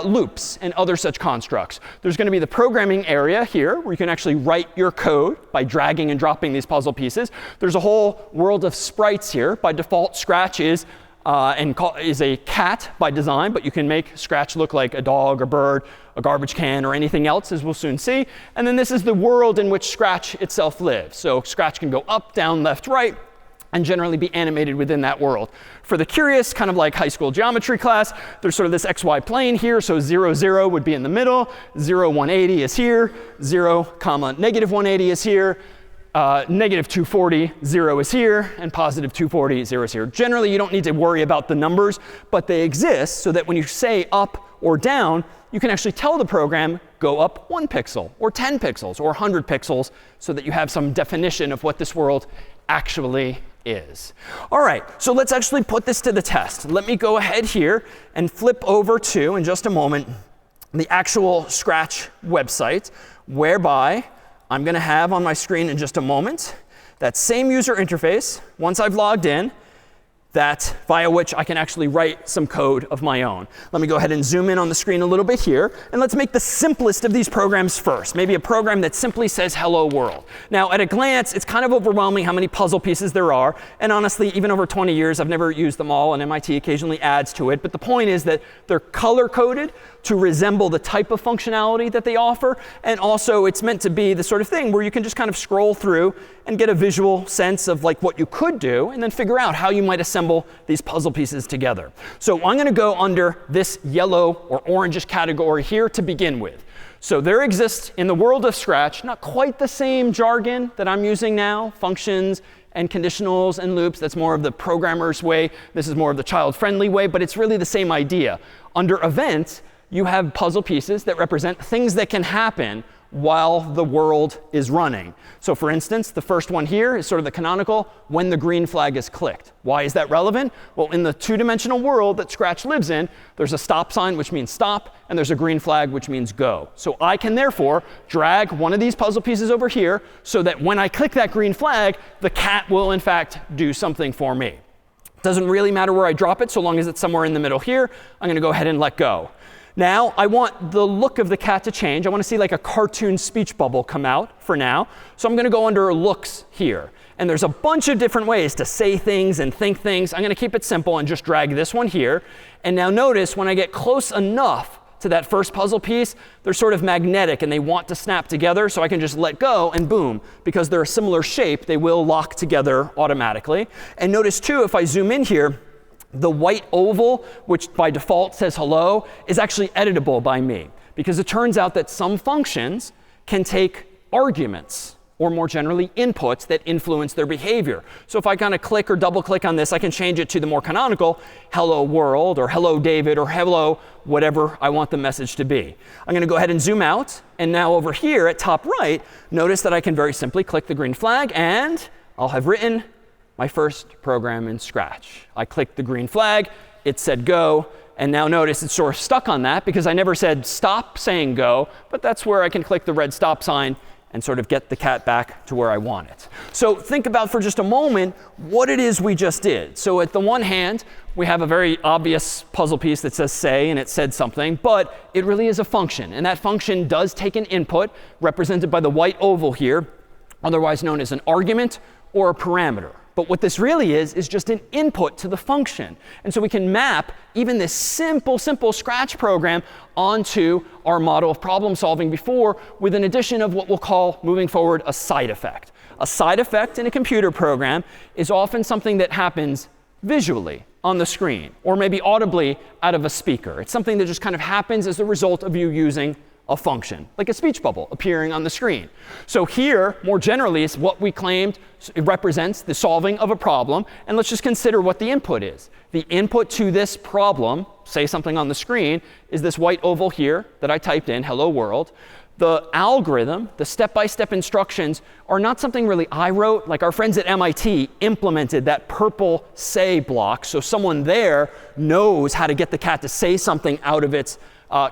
loops and other such constructs. There's going to be the programming area here where you can actually write your code by dragging and dropping these puzzle pieces. There's a whole world of sprites here. By default, Scratch is a cat by design, but you can make Scratch look like a dog, a bird, a garbage can, or anything else, as we'll soon see. And then this is the world in which Scratch itself lives. So Scratch can go up, down, left, right, and generally be animated within that world. For the curious, kind of like high school geometry class, there's sort of this xy plane here. So 0, 0 would be in the middle. 0, 180 is here. 0, comma, negative 180 is here. Negative 240, 0 is here. And positive 240, 0 is here. Generally, you don't need to worry about the numbers, but they exist so that when you say up or down, you can actually tell the program, go up 1 pixel, or 10 pixels, or 100 pixels, so that you have some definition of what this world actually is. All right, so let's actually put this to the test. Let me go ahead here and flip over to, in just a moment, the actual Scratch website, whereby I'm going to have on my screen in just a moment that same user interface, once I've logged in, that via which I can actually write some code of my own. Let me go ahead and zoom in on the screen a little bit here. And let's make the simplest of these programs first. Maybe a program that simply says hello world. Now, at a glance, it's kind of overwhelming how many puzzle pieces there are. And honestly, even over 20 years, I've never used them all. And MIT occasionally adds to it. But the point is that they're color-coded to resemble the type of functionality that they offer. And also, it's meant to be the sort of thing where you can just kind of scroll through and get a visual sense of like what you could do, and then figure out how you might assemble these puzzle pieces together. So I'm going to go under this yellow or orangish category here to begin with. So there exists in the world of Scratch not quite the same jargon that I'm using now, functions and conditionals and loops. That's more of the programmer's way. This is more of the child-friendly way, but it's really the same idea. Under events, you have puzzle pieces that represent things that can happen while the world is running. So for instance, the first one here is sort of the canonical when the green flag is clicked. Why is that relevant? Well, in the two-dimensional world that Scratch lives in, there's a stop sign, which means stop, and there's a green flag, which means go. So I can therefore drag one of these puzzle pieces over here so that when I click that green flag, the cat will in fact do something for me. It doesn't really matter where I drop it, so long as it's somewhere in the middle here. I'm going to go ahead and let go. Now, I want the look of the cat to change. I want to see like a cartoon speech bubble come out for now. So I'm going to go under looks here. And there's a bunch of different ways to say things and think things. I'm going to keep it simple and just drag this one here. And now notice when I get close enough to that first puzzle piece, they're sort of magnetic and they want to snap together. So I can just let go and boom, because they're a similar shape, they will lock together automatically. And notice too, if I zoom in here, the white oval, which by default says hello, is actually editable by me. Because it turns out that some functions can take arguments, or more generally, inputs that influence their behavior. So if I kind of click or double click on this, I can change it to the more canonical hello world, or hello David, or hello whatever I want the message to be. I'm going to go ahead and zoom out. And now over here at top right, notice that I can very simply click the green flag, and I'll have written my first program in Scratch. I clicked the green flag, it said go, and now notice it's sort of stuck on that because I never said stop saying go, but that's where I can click the red stop sign and sort of get the cat back to where I want it. So think about for just a moment what it is we just did. So at the one hand, we have a very obvious puzzle piece that says say, and it said something, but it really is a function. And that function does take an input represented by the white oval here, otherwise known as an argument or a parameter. But what this really is just an input to the function. And so we can map even this simple Scratch program onto our model of problem solving before with an addition of what we'll call, moving forward, a side effect. A side effect in a computer program is often something that happens visually on the screen, or maybe audibly out of a speaker. It's something that just kind of happens as a result of you using a function, like a speech bubble appearing on the screen. So here, more generally, is what we claimed it represents the solving of a problem. And let's just consider what the input is. The input to this problem, say something on the screen, is this white oval here that I typed in, hello world. The algorithm, the step-by-step instructions, are not something really I wrote. Like our friends at MIT implemented that purple say block. So someone there knows how to get the cat to say something out of its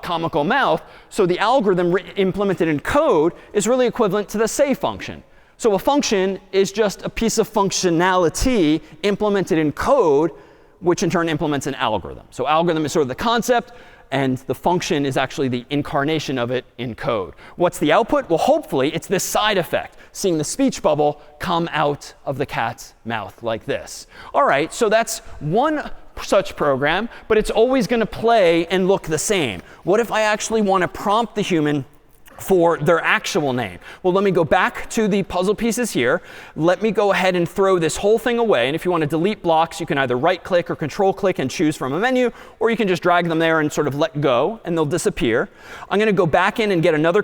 comical mouth. So the algorithm implemented in code is really equivalent to the say function. So a function is just a piece of functionality implemented in code, which in turn implements an algorithm. So algorithm is sort of the concept, and the function is actually the incarnation of it in code. What's the output? Well, hopefully, it's this side effect, seeing the speech bubble come out of the cat's mouth like this. All right, so that's one such program, but it's always going to play and look the same. What if I actually want to prompt the human for their actual name? Well, let me go back to the puzzle pieces here. Let me go ahead and throw this whole thing away. And if you want to delete blocks, you can either right-click or control-click and choose from a menu, or you can just drag them there and sort of let go, and they'll disappear. I'm going to go back in and get another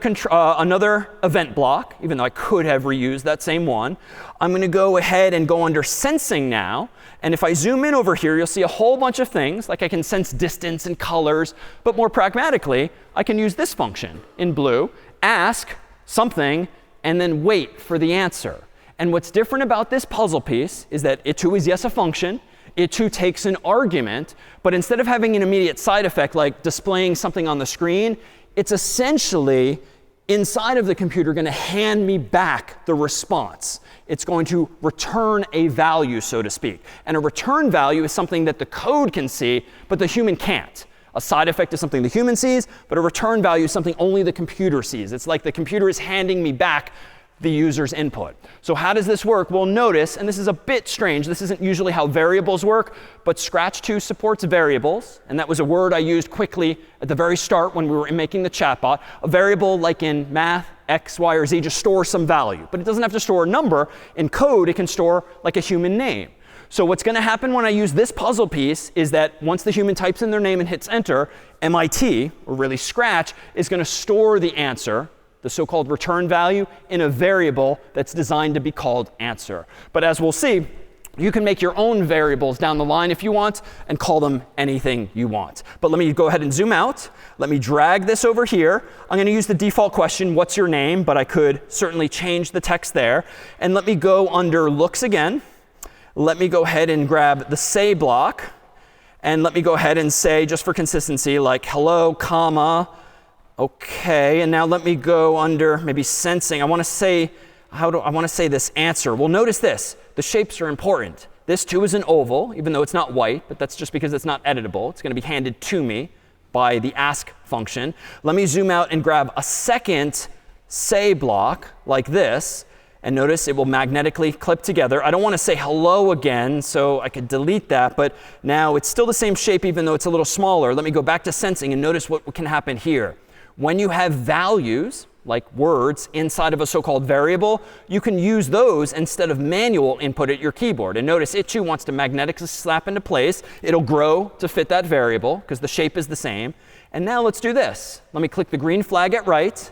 event block, even though I could have reused that same one. I'm going to go ahead and go under Sensing now. And if I zoom in over here, you'll see a whole bunch of things, like I can sense distance and colors. But more pragmatically, I can use this function in blue, ask something, and then wait for the answer. And what's different about this puzzle piece is that it too is, yes, a function. It too takes an argument. But instead of having an immediate side effect like displaying something on the screen, it's essentially inside of the computer going to hand me back the response. It's going to return a value, so to speak. And a return value is something that the code can see, but the human can't. A side effect is something the human sees, but a return value is something only the computer sees. It's like the computer is handing me back the user's input. So how does this work? Well, notice, and this is a bit strange, this isn't usually how variables work, but Scratch 2 supports variables. And that was a word I used quickly at the very start when we were making the chatbot. A variable, like in math, x, y, or z, just stores some value. But it doesn't have to store a number. In code, it can store like a human name. So what's going to happen when I use this puzzle piece is that once the human types in their name and hits enter, MIT, or really Scratch, is going to store the answer, the so-called return value, in a variable that's designed to be called answer. But as we'll see, you can make your own variables down the line if you want and call them anything you want. But let me go ahead and zoom out. Let me drag this over here. I'm going to use the default question, what's your name? But I could certainly change the text there. And let me go under looks again. Let me go ahead and grab the say block. And let me go ahead and say, just for consistency, like hello, comma. OK, and now let me go under maybe sensing. I want to say, I want to say this answer. Well, notice this. The shapes are important. This too is an oval, even though it's not white, but that's just because it's not editable. It's going to be handed to me by the ask function. Let me zoom out and grab a second say block like this. And notice it will magnetically clip together. I don't want to say hello again, so I could delete that. But now it's still the same shape, even though it's a little smaller. Let me go back to sensing and notice what can happen here. When you have values, like words, inside of a so-called variable, you can use those instead of manual input at your keyboard. And notice it too wants to magnetically slap into place. It'll grow to fit that variable, because the shape is the same. And now let's do this. Let me click the green flag at right.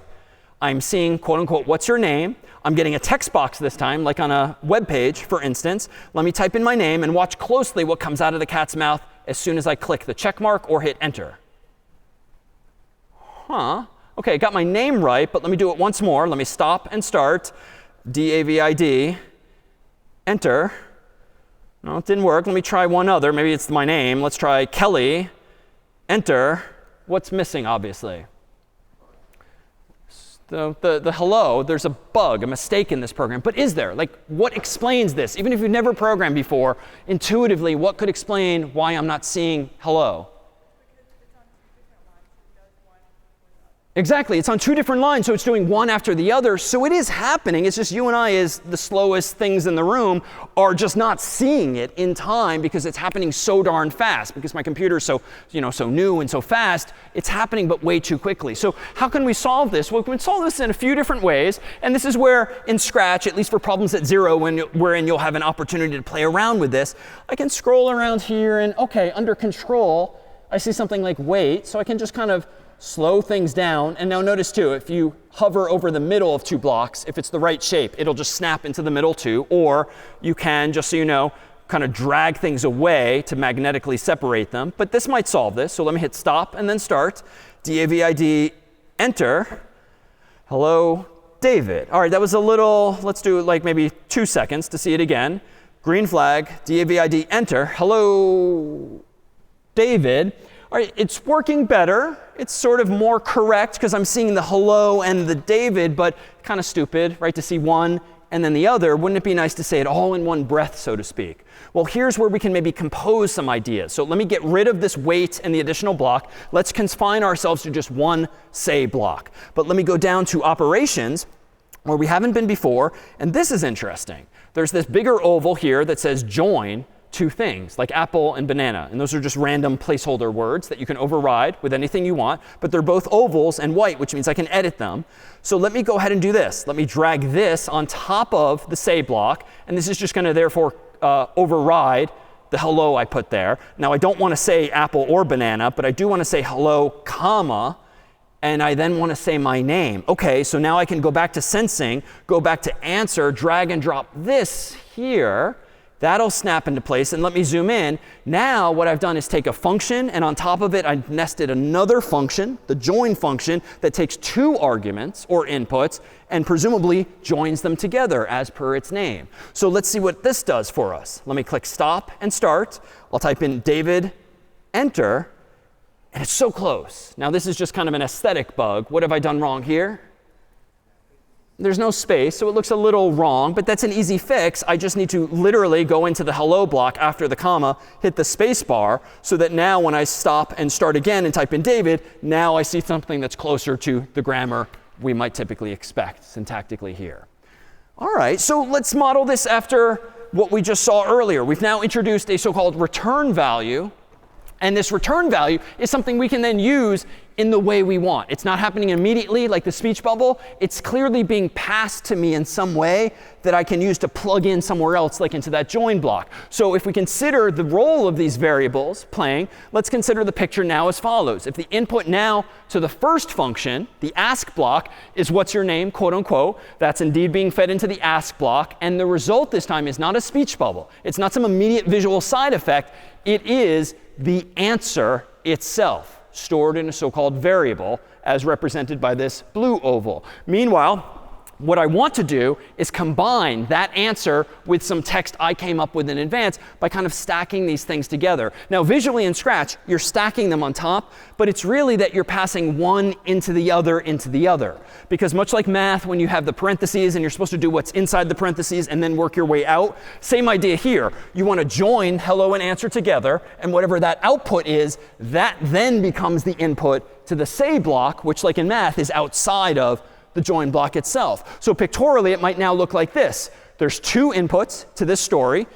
I'm seeing, quote unquote, what's your name? I'm getting a text box this time, like on a web page, for instance. Let me type in my name and watch closely what comes out of the cat's mouth as soon as I click the check mark or hit enter. Huh. OK, I got my name right, but let me do it once more. Let me stop and start. DAVID, enter. No, it didn't work. Let me try one other. Maybe it's my name. Let's try Kelly, enter. What's missing, obviously? The hello, there's a bug, a mistake in this program. But is there? Like, what explains this? Even if you've never programmed before, intuitively, what could explain why I'm not seeing hello? Exactly. It's on two different lines, so it's doing one after the other. So it is happening. It's just you and I, as the slowest things in the room, are just not seeing it in time because it's happening so darn fast. Because my computer is so new and so fast, it's happening but way too quickly. So how can we solve this? Well, we can solve this in a few different ways. And this is where, in Scratch, at least for problems at 0, wherein you'll have an opportunity to play around with this, I can scroll around here and, OK, under control, I see something like wait. So I can just kind of slow things down. And now notice, too, if you hover over the middle of two blocks, if it's the right shape, it'll just snap into the middle, too. Or you can, just so you know, kind of drag things away to magnetically separate them. But this might solve this. So let me hit stop and then start. DAVID, enter. Hello, David. All right, that was a little, let's do like maybe 2 seconds to see it again. Green flag, DAVID, enter. Hello, David. All right, it's working better. It's sort of more correct because I'm seeing the hello and the David, but kind of stupid, right, to see one and then the other, wouldn't it be nice to say it all in one breath, so to speak? Well, here's where we can maybe compose some ideas. So let me get rid of this wait and the additional block. Let's confine ourselves to just one say block. But let me go down to operations, where we haven't been before. And this is interesting. There's this bigger oval here that says join two things, like apple and banana. And those are just random placeholder words that you can override with anything you want. But they're both ovals and white, which means I can edit them. So let me go ahead and do this. Let me drag this on top of the say block. And this is just going to therefore override the hello I put there. Now, I don't want to say apple or banana, but I do want to say hello, comma. And I then want to say my name. OK, so now I can go back to sensing, go back to answer, drag and drop this here. That'll snap into place. And let me zoom in. Now what I've done is take a function, and on top of it, I nested another function, the join function, that takes two arguments or inputs and presumably joins them together as per its name. So let's see what this does for us. Let me click stop and start. I'll type in David, enter. And it's so close. Now, this is just kind of an aesthetic bug. What have I done wrong here? There's no space, so it looks a little wrong. But that's an easy fix. I just need to literally go into the hello block after the comma, hit the space bar, so that now when I stop and start again and type in David, now I see something that's closer to the grammar we might typically expect syntactically here. All right, so let's model this after what we just saw earlier. We've now introduced a so-called return value. And this return value is something we can then use in the way we want. It's not happening immediately like the speech bubble. It's clearly being passed to me in some way that I can use to plug in somewhere else, like into that join block. So if we consider the role of these variables playing, let's consider the picture now as follows. If the input now to the first function, the ask block, is what's your name, quote unquote, that's indeed being fed into the ask block. And the result this time is not a speech bubble. It's not some immediate visual side effect. It is the answer itself, stored in a so-called variable, as represented by this blue oval. Meanwhile, what I want to do is combine that answer with some text I came up with in advance by kind of stacking these things together. Now, visually in Scratch, you're stacking them on top, but it's really that you're passing one into the other into the other. Because much like math, when you have the parentheses and you're supposed to do what's inside the parentheses and then work your way out, same idea here. You want to join hello and answer together, and whatever that output is, that then becomes the input to the say block, which, like in math, is outside of the join block itself. So pictorially, it might now look like this. There's two inputs to this story,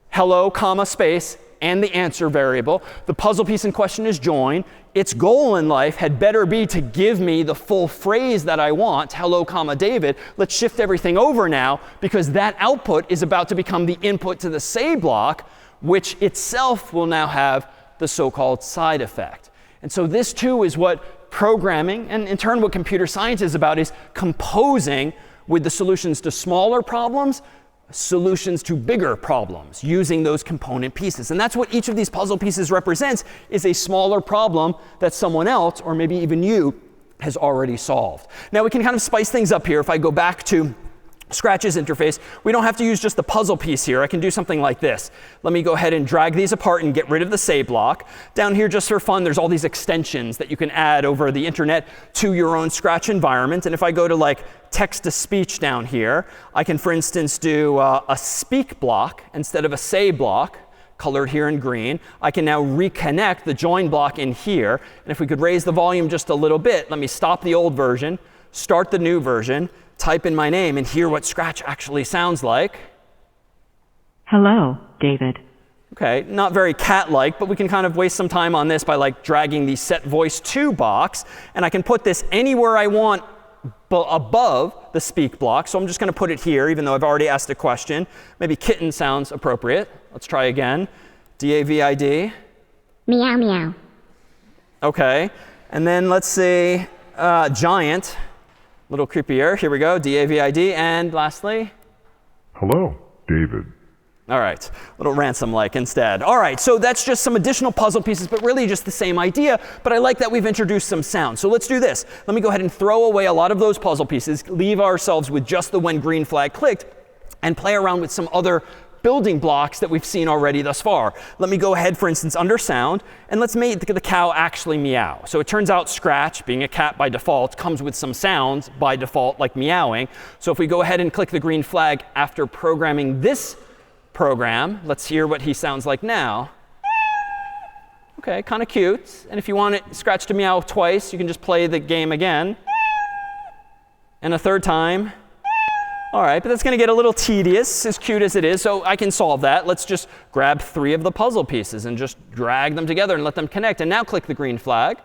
hello, comma, space, and the answer variable. The puzzle piece in question is join. Its goal in life had better be to give me the full phrase that I want, hello, comma, David. Let's shift everything over now, because that output is about to become the input to the say block, which itself will now have the so-called side effect. And so this, too, is what programming, and in turn what computer science is about, is composing with the solutions to smaller problems, solutions to bigger problems, using those component pieces. And that's what each of these puzzle pieces represents, is a smaller problem that someone else, or maybe even you, has already solved. Now we can kind of spice things up here. If I go back to Scratch's interface, we don't have to use just the puzzle piece here. I can do something like this. Let me go ahead and drag these apart and get rid of the say block. Down here, just for fun, there's all these extensions that you can add over the internet to your own Scratch environment. And if I go to like text-to-speech down here, I can, for instance, do a speak block instead of a say block, colored here in green. I can now reconnect the join block in here. And if we could raise the volume just a little bit, let me stop the old version, start the new version, type in my name, and hear what Scratch actually sounds like. Hello, David. OK, not very cat-like, but we can kind of waste some time on this by like dragging the set voice to box. And I can put this anywhere I want above the speak block. So I'm just going to put it here, even though I've already asked a question. Maybe kitten sounds appropriate. Let's try again. DAVID. Meow, meow. OK, and then let's say giant. A little creepier. Here we go. DAVID. And lastly? Hello, David. All right. A little ransom-like instead. All right. So that's just some additional puzzle pieces, but really just the same idea. But I like that we've introduced some sound. So let's do this. Let me go ahead and throw away a lot of those puzzle pieces, leave ourselves with just the when green flag clicked, and play around with some other building blocks that we've seen already thus far. Let me go ahead, for instance, under sound, and let's make the cow actually meow. So it turns out Scratch, being a cat by default, comes with some sounds by default, like meowing. So if we go ahead and click the green flag after programming this program, let's hear what he sounds like now. OK, kind of cute. And if you want Scratch to meow twice, you can just play the game again. And a third time. All right, but that's going to get a little tedious, as cute as it is. So I can solve that. Let's just grab 3 of the puzzle pieces and just drag them together and let them connect. And now click the green flag.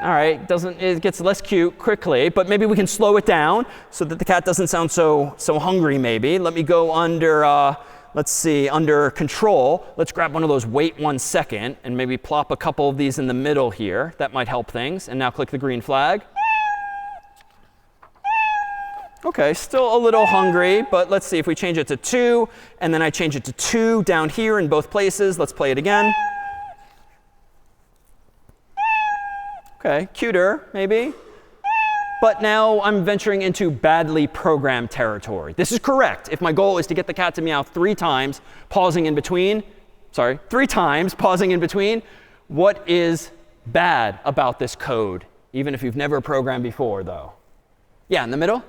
All right, it gets less cute quickly, but maybe we can slow it down so that the cat doesn't sound so hungry maybe. Let me go under, let's see, under control. Let's grab one of those wait 1 second and maybe plop a couple of these in the middle here. That might help things. And now click the green flag. OK, still a little hungry, but let's see if we change it to 2, and then I change it to 2 down here in both places. Let's play it again. OK, cuter, maybe. But now I'm venturing into badly programmed territory. This is correct. If my goal is to get the cat to meow 3 times, pausing in between, 3 times, pausing in between, what is bad about this code, even if you've never programmed before, though? Yeah, in the middle?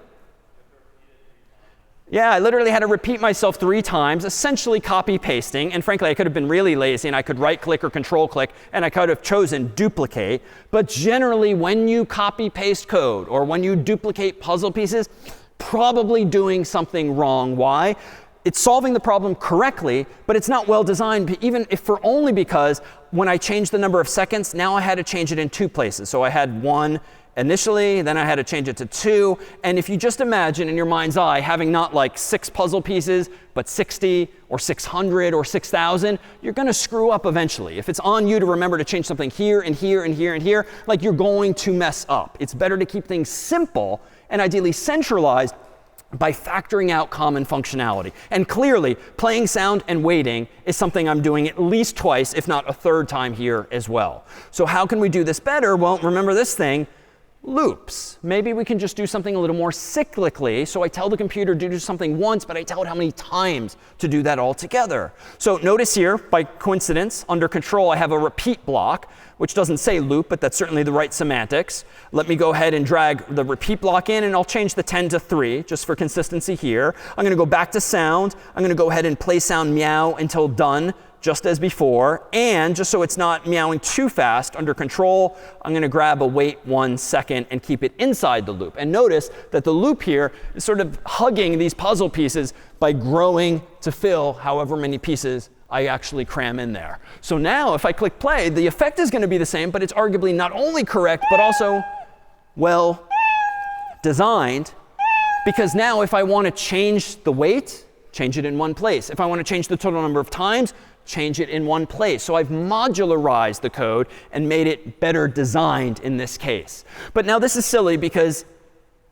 Yeah, I literally had to repeat myself 3 times, essentially copy pasting. And frankly, I could have been really lazy and I could right click or control click and I could have chosen duplicate. But generally, when you copy paste code or when you duplicate puzzle pieces, probably doing something wrong. Why? It's solving the problem correctly, but it's not well designed, even if for only because when I changed the number of seconds, now I had to change it in 2 places. So I had 1 initially, then I had to change it to 2. And if you just imagine in your mind's eye having not like 6 puzzle pieces, but 60 or 600 or 6,000, you're going to screw up eventually. If it's on you to remember to change something here and here and here and here, like you're going to mess up. It's better to keep things simple and ideally centralized by factoring out common functionality. And clearly, playing sound and waiting is something I'm doing at least twice, if not a 3rd time here as well. So how can we do this better? Well, remember this thing. Loops. Maybe we can just do something a little more cyclically. So I tell the computer to do something once, but I tell it how many times to do that all together. So notice here, by coincidence, under control, I have a repeat block, which doesn't say loop, but that's certainly the right semantics. Let me go ahead and drag the repeat block in, and I'll change the 10 to 3, just for consistency here. I'm going to go back to sound. I'm going to go ahead and play sound meow until done, just as before. And just so it's not meowing too fast, under control, I'm going to grab a wait 1 second and keep it inside the loop. And notice that the loop here is sort of hugging these puzzle pieces by growing to fill however many pieces I actually cram in there. So now if I click play, the effect is going to be the same, but it's arguably not only correct, but also well designed. Because now if I want to change the weight, change it in one place. If I want to change the total number of times, change it in one place. So I've modularized the code and made it better designed in this case. But now this is silly because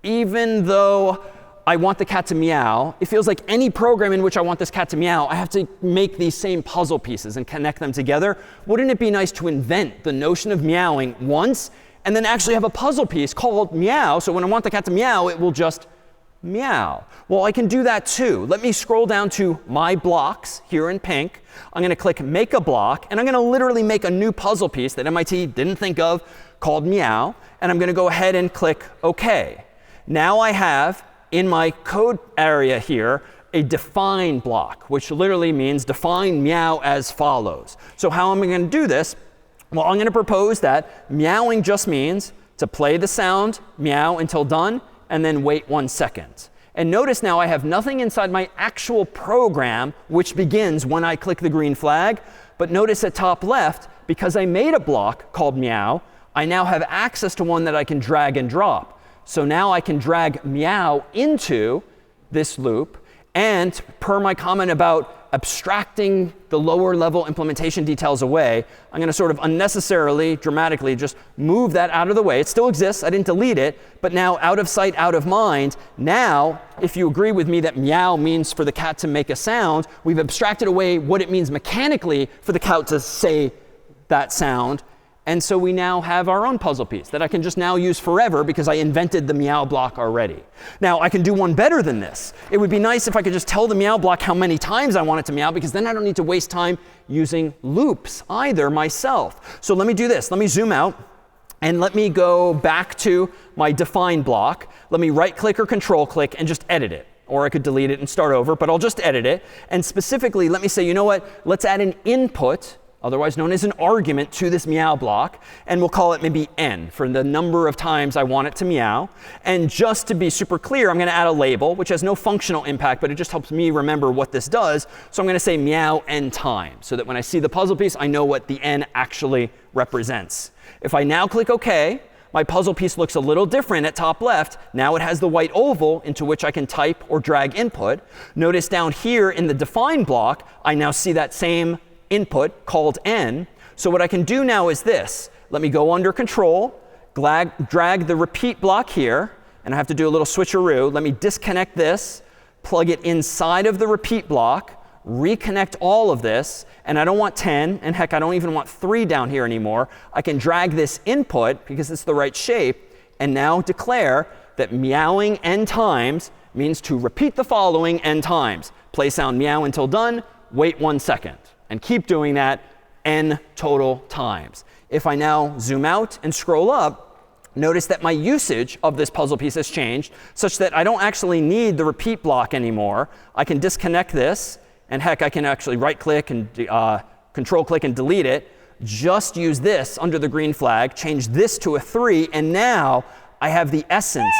even though I want the cat to meow, it feels like any program in which I want this cat to meow, I have to make these same puzzle pieces and connect them together. Wouldn't it be nice to invent the notion of meowing once and then actually have a puzzle piece called meow, so when I want the cat to meow, it will just meow? Well, I can do that too. Let me scroll down to My Blocks here in pink. I'm going to click Make a Block, and I'm going to literally make a new puzzle piece that MIT didn't think of called Meow. And I'm going to go ahead and click OK. Now I have, in my code area here, a define block, which literally means define meow as follows. So how am I going to do this? Well, I'm going to propose that meowing just means to play the sound meow until done, and then wait 1 second. And notice now I have nothing inside my actual program, which begins when I click the green flag. But notice at top left, because I made a block called meow, I now have access to one that I can drag and drop. So now I can drag meow into this loop. And per my comment about abstracting the lower level implementation details away, I'm going to sort of unnecessarily, dramatically just move that out of the way. It still exists. I didn't delete it. But now out of sight, out of mind. Now, if you agree with me that meow means for the cat to make a sound, we've abstracted away what it means mechanically for the cat to say that sound. And so we now have our own puzzle piece that I can just now use forever because I invented the meow block already. Now, I can do one better than this. It would be nice if I could just tell the meow block how many times I want it to meow, because then I don't need to waste time using loops either myself. So let me do this. Let me zoom out. And let me go back to my define block. Let me right click or control click and just edit it. Or I could delete it and start over, but I'll just edit it. And specifically, let me say, you know what? Let's add an input, otherwise known as an argument, to this meow block. And we'll call it maybe n for the number of times I want it to meow. And just to be super clear, I'm going to add a label, which has no functional impact, but it just helps me remember what this does. So I'm going to say meow n times, so that when I see the puzzle piece, I know what the n actually represents. If I now click OK, my puzzle piece looks a little different at top left. Now it has the white oval into which I can type or drag input. Notice down here in the define block, I now see that same input called n. So what I can do now is this. Let me go under Control, drag the repeat block here. And I have to do a little switcheroo. Let me disconnect this, plug it inside of the repeat block, reconnect all of this. And I don't want 10. And heck, I don't even want 3 down here anymore. I can drag this input, because it's the right shape, and now declare that meowing n times means to repeat the following n times. Play sound meow until done. Wait 1 second. And keep doing that n total times. If I now zoom out and scroll up, notice that my usage of this puzzle piece has changed, such that I don't actually need the repeat block anymore. I can disconnect this. And heck, I can actually right click and control click and delete it. Just use this under the green flag, change this to a 3, and now I have the essence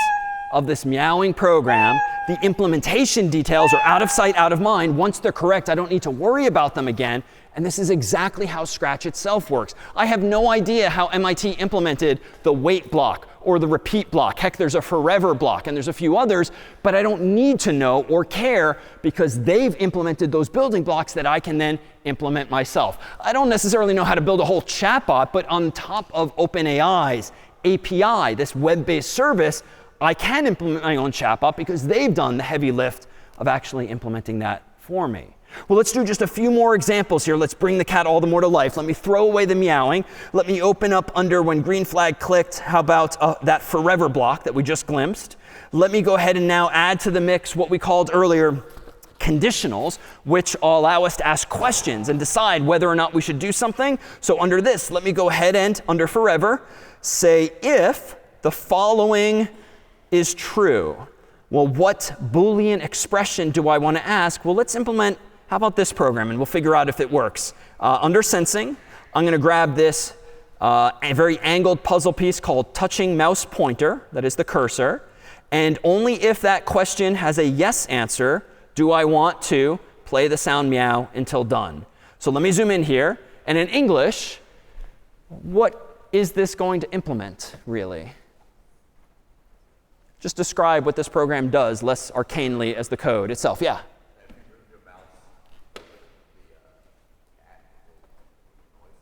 of this meowing program. The implementation details are out of sight, out of mind. Once they're correct, I don't need to worry about them again. And this is exactly how Scratch itself works. I have no idea how MIT implemented the wait block or the repeat block. Heck, there's a forever block, and there's a few others. But I don't need to know or care, because they've implemented those building blocks that I can then implement myself. I don't necessarily know how to build a whole chatbot, but on top of OpenAI's API, this web-based service, I can implement my own chatbot because they've done the heavy lift of actually implementing that for me. Well, let's do just a few more examples here. Let's bring the cat all the more to life. Let me throw away the meowing. Let me open up under when green flag clicked. How about that forever block that we just glimpsed? Let me go ahead and now add to the mix what we called earlier conditionals, which allow us to ask questions and decide whether or not we should do something. So under this, let me go ahead and, under forever, say if the following is true. Well, what Boolean expression do I want to ask? Well, let's implement, how about this program? And we'll figure out if it works. Under sensing, I'm going to grab this a very angled puzzle piece called touching mouse pointer. That is the cursor. And only if that question has a yes answer do I want to play the sound meow until done. So let me zoom in here. And in English, what is this going to implement, really? Just describe what this program does less arcanely as the code itself. Yeah?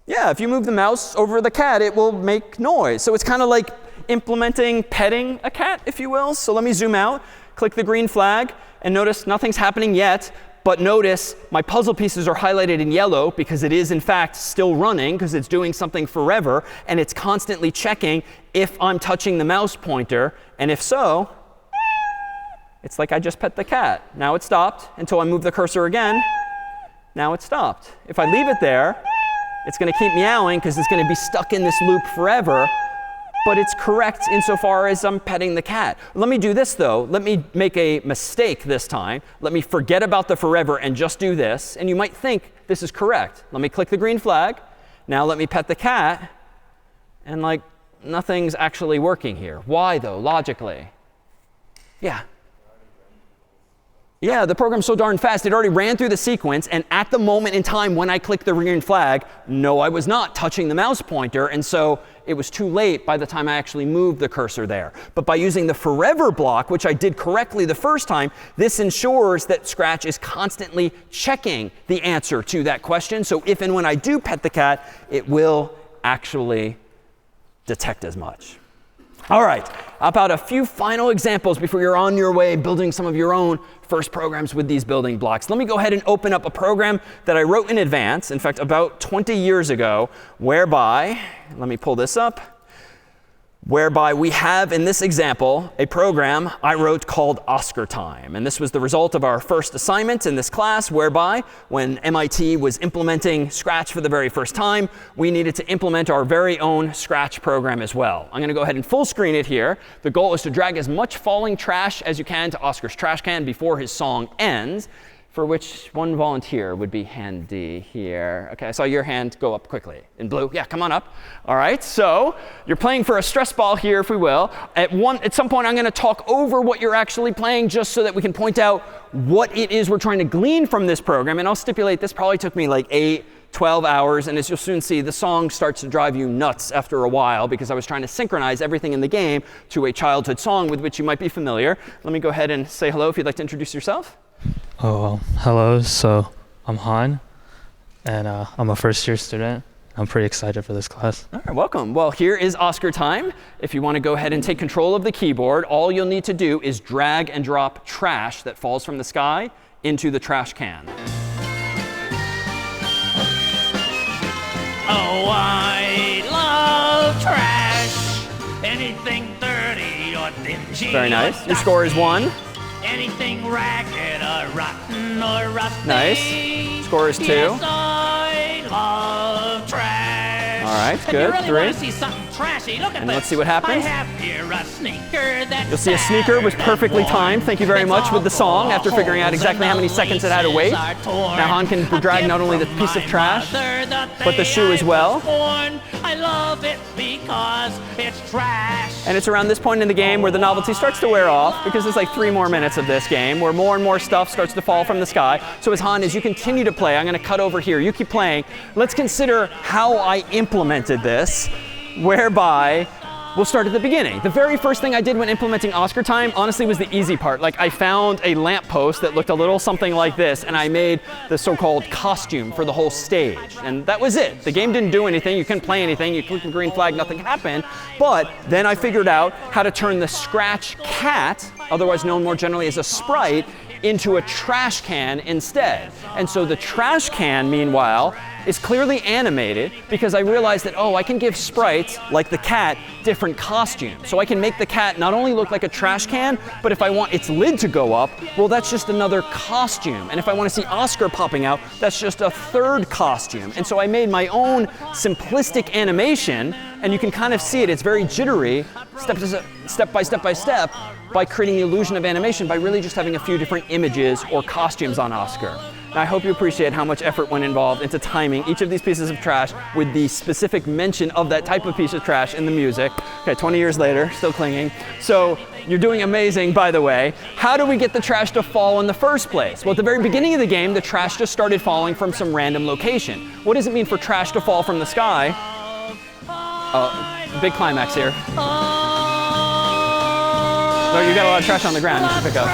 Yeah, if you move the mouse over the cat, it will make noise. So it's kind of like implementing petting a cat, if you will. So let me zoom out, click the green flag, and notice nothing's happening yet. But notice my puzzle pieces are highlighted in yellow because it is, in fact, still running because it's doing something forever. And it's constantly checking if I'm touching the mouse pointer. And if so, it's like I just pet the cat. Now it stopped until I move the cursor again. Now it stopped. If I leave it there, it's going to keep meowing because it's going to be stuck in this loop forever. But it's correct insofar as I'm petting the cat. Let me do this, though. Let me make a mistake this time. Let me forget about the forever and just do this. And you might think this is correct. Let me click the green flag. Now let me pet the cat. And like nothing's actually working here. Why, though, logically? Yeah. Yeah, the program's so darn fast. It already ran through the sequence. And at the moment in time when I clicked the green flag, no, I was not touching the mouse pointer. And so it was too late by the time I actually moved the cursor there. But by using the forever block, which I did correctly the first time, this ensures that Scratch is constantly checking the answer to that question. So if and when I do pet the cat, it will actually detect as much. All right, how about a few final examples before you're on your way building some of your own first programs with these building blocks. Let me go ahead and open up a program that I wrote in advance, in fact, about 20 years ago, whereby, let me pull this up, whereby we have, in this example, a program I wrote called Oscartime. And this was the result of our first assignment in this class, whereby when MIT was implementing Scratch for the very first time, we needed to implement our very own Scratch program as well. I'm going to go ahead and full screen it here. The goal is to drag as much falling trash as you can to Oscar's trash can before his song ends, for which one volunteer would be handy here. OK, I saw your hand go up quickly. In blue, yeah, come on up. All right, so you're playing for a stress ball here, if we will. At some point, I'm going to talk over what you're actually playing just so that we can point out what it is we're trying to glean from this program. And I'll stipulate this probably took me like 8, 12 hours. And as you'll soon see, the song starts to drive you nuts after a while because I was trying to synchronize everything in the game to a childhood song with which you might be familiar. Let me go ahead and say hello if you'd like to introduce yourself. Oh, hello. So I'm Han, and I'm a first-year student. I'm pretty excited for this class. All right, welcome. Well, here is Oscartime. If you want to go ahead and take control of the keyboard, all you'll need to do is drag and drop trash that falls from the sky into the trash can. Oh, I love trash. Anything dirty or dingy. Very nice. Your score is 1. Anything ragged or rotten or rusty. Nice. Score is 2. Yes, I love trash. All right, If good. you really 3. want to see something trashy, look at And this. let's see what happens. I have here a sneaker that's You'll see a sneaker was perfectly timed. Thank you very much with the song after figuring out exactly how many seconds it had to wait. Now Han can drag not only the piece of trash, but the shoe as well. I love it because it's trash. And it's around this point in the game where the novelty starts to wear off, because there's like 3 more minutes of this game where more and more stuff starts to fall from the sky. So as Han, as you continue to play, I'm going to cut over here. You keep playing. Let's consider how I implemented this, whereby we'll start at the beginning. The very first thing I did when implementing Oscartime, honestly, was the easy part. Like, I found a lamppost that looked a little something like this, and I made the so-called costume for the whole stage. And that was it. The game didn't do anything. You couldn't play anything. You clicked the green flag, nothing happened. But then I figured out how to turn the Scratch cat, otherwise known more generally as a sprite, into a trash can instead. And so the trash can, meanwhile, is clearly animated because I realized that, oh, I can give sprites, like the cat, different costumes. So I can make the cat not only look like a trash can, but if I want its lid to go up, well, that's just another costume. And if I want to see Oscar popping out, that's just a third costume. And so I made my own simplistic animation, and you can kind of see it. It's very jittery, step by step, by creating the illusion of animation by really just having a few different images or costumes on Oscar. Now, I hope you appreciate how much effort went involved into timing each of these pieces of trash with the specific mention of that type of piece of trash in the music. Okay, 20 years later, still clinging. So you're doing amazing, by the way. How do we get the trash to fall in the first place? Well, at the very beginning of the game, the trash just started falling from some random location. What does it mean for trash to fall from the sky? Big climax here. No, you got a lot of trash on the ground you can pick up.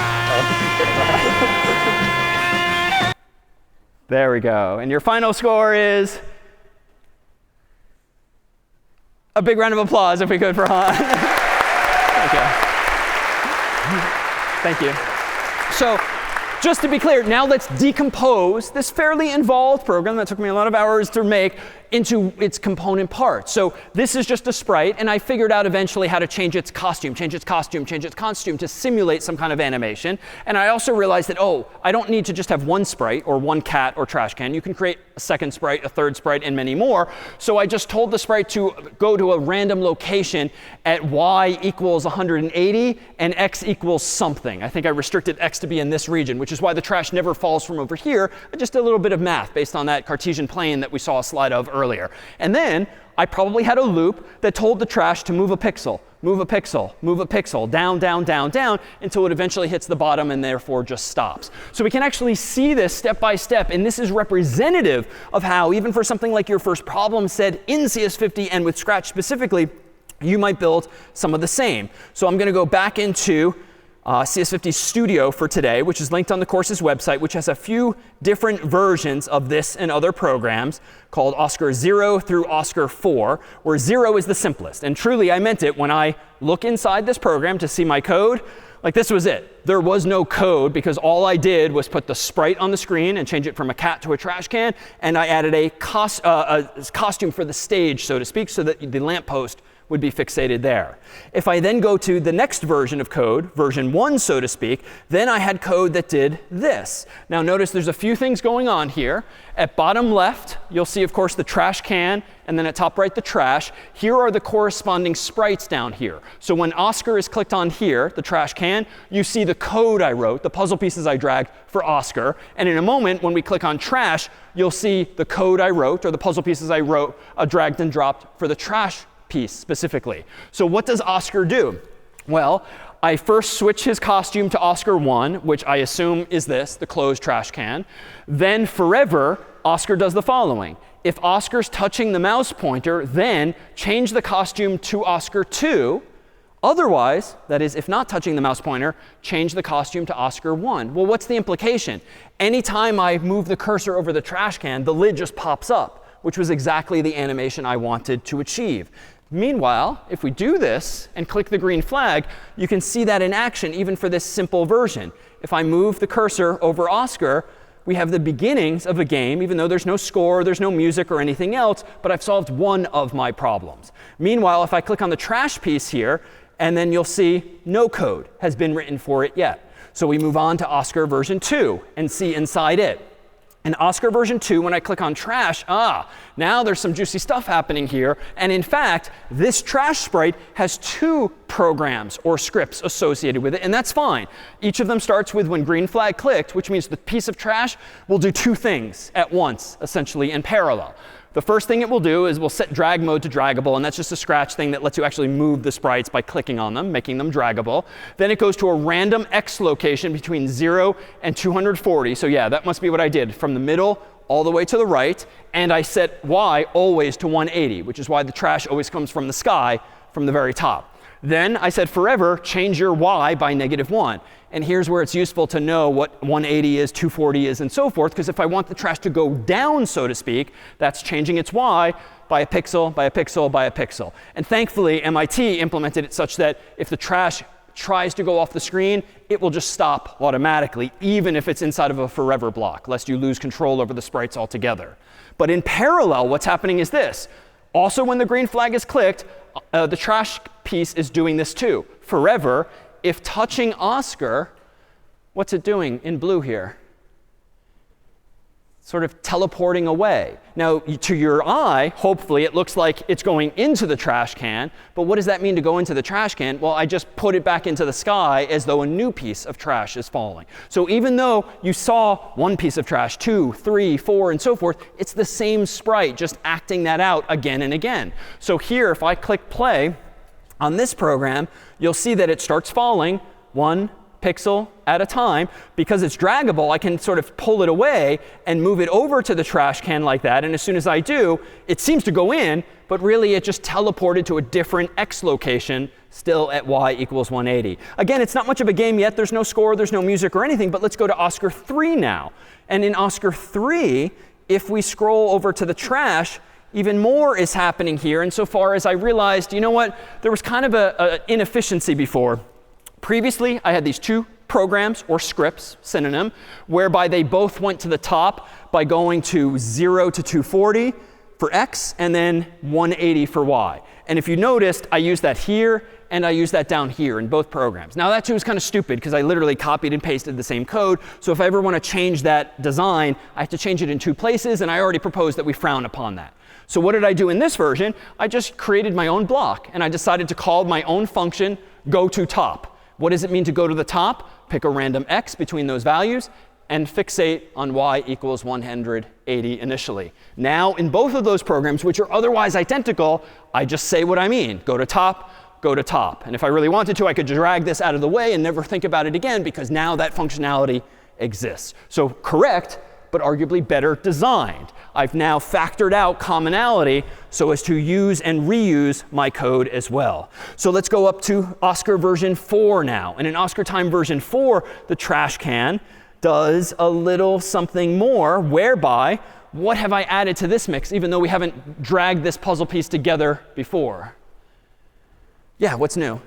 There we go. And your final score is a big round of applause, if we could, for Han. Thank you. So just to be clear, now let's decompose this fairly involved program that took me a lot of hours to make into its component parts. So this is just a sprite, and I figured out eventually how to change its costume to simulate some kind of animation. And I also realized that, oh, I don't need to just have one sprite or one cat or trash can. You can create a second sprite, a third sprite, and many more. So I just told the sprite to go to a random location at y equals 180 and x equals something. I think I restricted x to be in this region, which is why the trash never falls from over here. Just a little bit of math based on that Cartesian plane that we saw a slide of earlier. And then I probably had a loop that told the trash to move a pixel, down, down, down, down, until it eventually hits the bottom and therefore just stops. So we can actually see this step by step, and this is representative of how, even for something like your first problem said in CS50 and with Scratch specifically, you might build some of the same. So I'm going to go back into CS50 Studio for today, which is linked on the course's website, which has a few different versions of this and other programs called Oscar 0 through Oscar 4, where 0 is the simplest. And truly, I meant it when I look inside this program to see my code. Like, this was it. There was no code because all I did was put the sprite on the screen and change it from a cat to a trash can. And I added a costume for the stage, so to speak, so that the lamppost would be fixated there. If I then go to the next version of code, version 1, so to speak, then I had code that did this. Now notice there's a few things going on here. At bottom left, you'll see, of course, the trash can, and then at top right, the trash. Here are the corresponding sprites down here. So when Oscar is clicked on here, the trash can, you see the code I wrote, the puzzle pieces I dragged for Oscar. And in a moment, when we click on trash, you'll see the code I wrote, or the puzzle pieces I wrote, dragged and dropped for the trash piece specifically. So what does Oscar do? Well, I first switch his costume to Oscar 1, which I assume is this, the closed trash can. Then forever, Oscar does the following. If Oscar's touching the mouse pointer, then change the costume to Oscar 2. Otherwise, that is, if not touching the mouse pointer, change the costume to Oscar 1. Well, what's the implication? Anytime I move the cursor over the trash can, the lid just pops up, which was exactly the animation I wanted to achieve. Meanwhile, if we do this and click the green flag, you can see that in action even for this simple version. If I move the cursor over Oscar, we have the beginnings of a game, even though there's no score, there's no music or anything else, but I've solved one of my problems. Meanwhile, if I click on the trash piece here, and then you'll see no code has been written for it yet. So we move on to Oscar version 2 and see inside it. In Oscar version 2, when I click on trash, now there's some juicy stuff happening here. And in fact, this trash sprite has 2 programs or scripts associated with it, and that's fine. Each of them starts with when green flag clicked, which means the piece of trash will do 2 things at once, essentially in parallel. The first thing it will do is we'll set drag mode to draggable, and that's just a scratch thing that lets you actually move the sprites by clicking on them, making them draggable. Then it goes to a random X location between 0 and 240. So yeah, that must be what I did, from the middle all the way to the right. And I set Y always to 180, which is why the trash always comes from the sky from the very top. Then I said forever, change your Y by -1. And here's where it's useful to know what 180 is, 240 is, and so forth. Because if I want the trash to go down, so to speak, that's changing its Y by a pixel, by a pixel, by a pixel. And thankfully, MIT implemented it such that if the trash tries to go off the screen, it will just stop automatically, even if it's inside of a forever block, lest you lose control over the sprites altogether. But in parallel, what's happening is this. Also, when the green flag is clicked, the trash piece is doing this too. Forever, if touching Oscar, what's it doing in blue here? Sort of teleporting away. Now, to your eye, hopefully, it looks like it's going into the trash can. But what does that mean to go into the trash can? Well, I just put it back into the sky as though a new piece of trash is falling. So even though you saw one piece of trash, 2, 3, 4, and so forth, it's the same sprite, just acting that out again and again. So here, if I click play on this program, you'll see that it starts falling 1 pixel at a time. Because it's draggable, I can sort of pull it away and move it over to the trash can like that. And as soon as I do, it seems to go in, but really it just teleported to a different X location, still at Y equals 180. Again, it's not much of a game yet. There's no score, there's no music or anything. But let's go to Oscar 3 now. And in Oscar 3, if we scroll over to the trash, even more is happening here insofar as I realized, you know what, there was kind of an inefficiency before. Previously, I had these 2 programs, or scripts, synonym, whereby they both went to the top by going to 0 to 240 for X and then 180 for Y. And if you noticed, I used that here and I used that down here in both programs. Now, that too is kind of stupid because I literally copied and pasted the same code. So if I ever want to change that design, I have to change it in 2 places. And I already proposed that we frown upon that. So what did I do in this version? I just created my own block. And I decided to call my own function go to top. What does it mean to go to the top? Pick a random X between those values and fixate on Y equals 180 initially. Now, in both of those programs, which are otherwise identical, I just say what I mean. Go to top, go to top. And if I really wanted to, I could drag this out of the way and never think about it again, because now that functionality exists. So correct but arguably better designed. I've now factored out commonality so as to use and reuse my code as well. So let's go up to Oscar version 4 now. And in Oscartime version 4, the trash can does a little something more, whereby what have I added to this mix, even though we haven't dragged this puzzle piece together before? Yeah, what's new?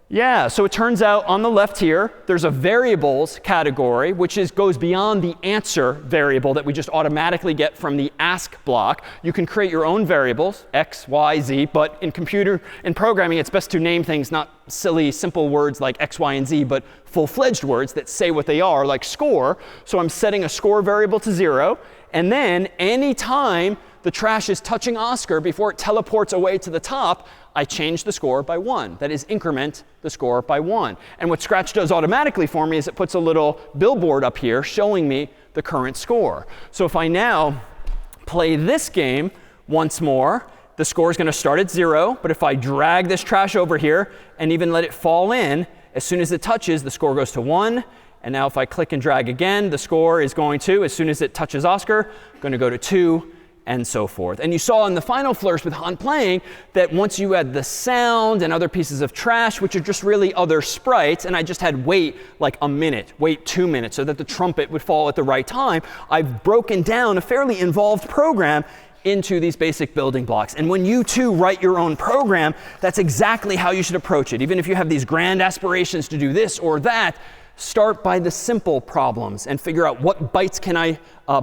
Yeah, so it turns out on the left here, there's a variables category, which goes beyond the answer variable that we just automatically get from the ask block. You can create your own variables, x, y, z, but in programming, it's best to name things not silly, simple words like x, y, and z, but full-fledged words that say what they are, like score. So I'm setting a score variable to 0. And then anytime the trash is touching Oscar before it teleports away to the top, I change the score by 1. That is, increment the score by 1. And what Scratch does automatically for me is it puts a little billboard up here showing me the current score. So if I now play this game once more, the score is going to start at 0. But if I drag this trash over here and even let it fall in, as soon as it touches, the score goes to 1. And now if I click and drag again, the score is going to, as soon as it touches Oscar, going to go to 2. And so forth. And you saw in the final flourish with Han playing that once you add the sound and other pieces of trash, which are just really other sprites, and I just had wait like a minute, wait 2 minutes, so that the trumpet would fall at the right time, I've broken down a fairly involved program into these basic building blocks. And when you too write your own program, that's exactly how you should approach it. Even if you have these grand aspirations to do this or that, start by the simple problems and figure out what bites can I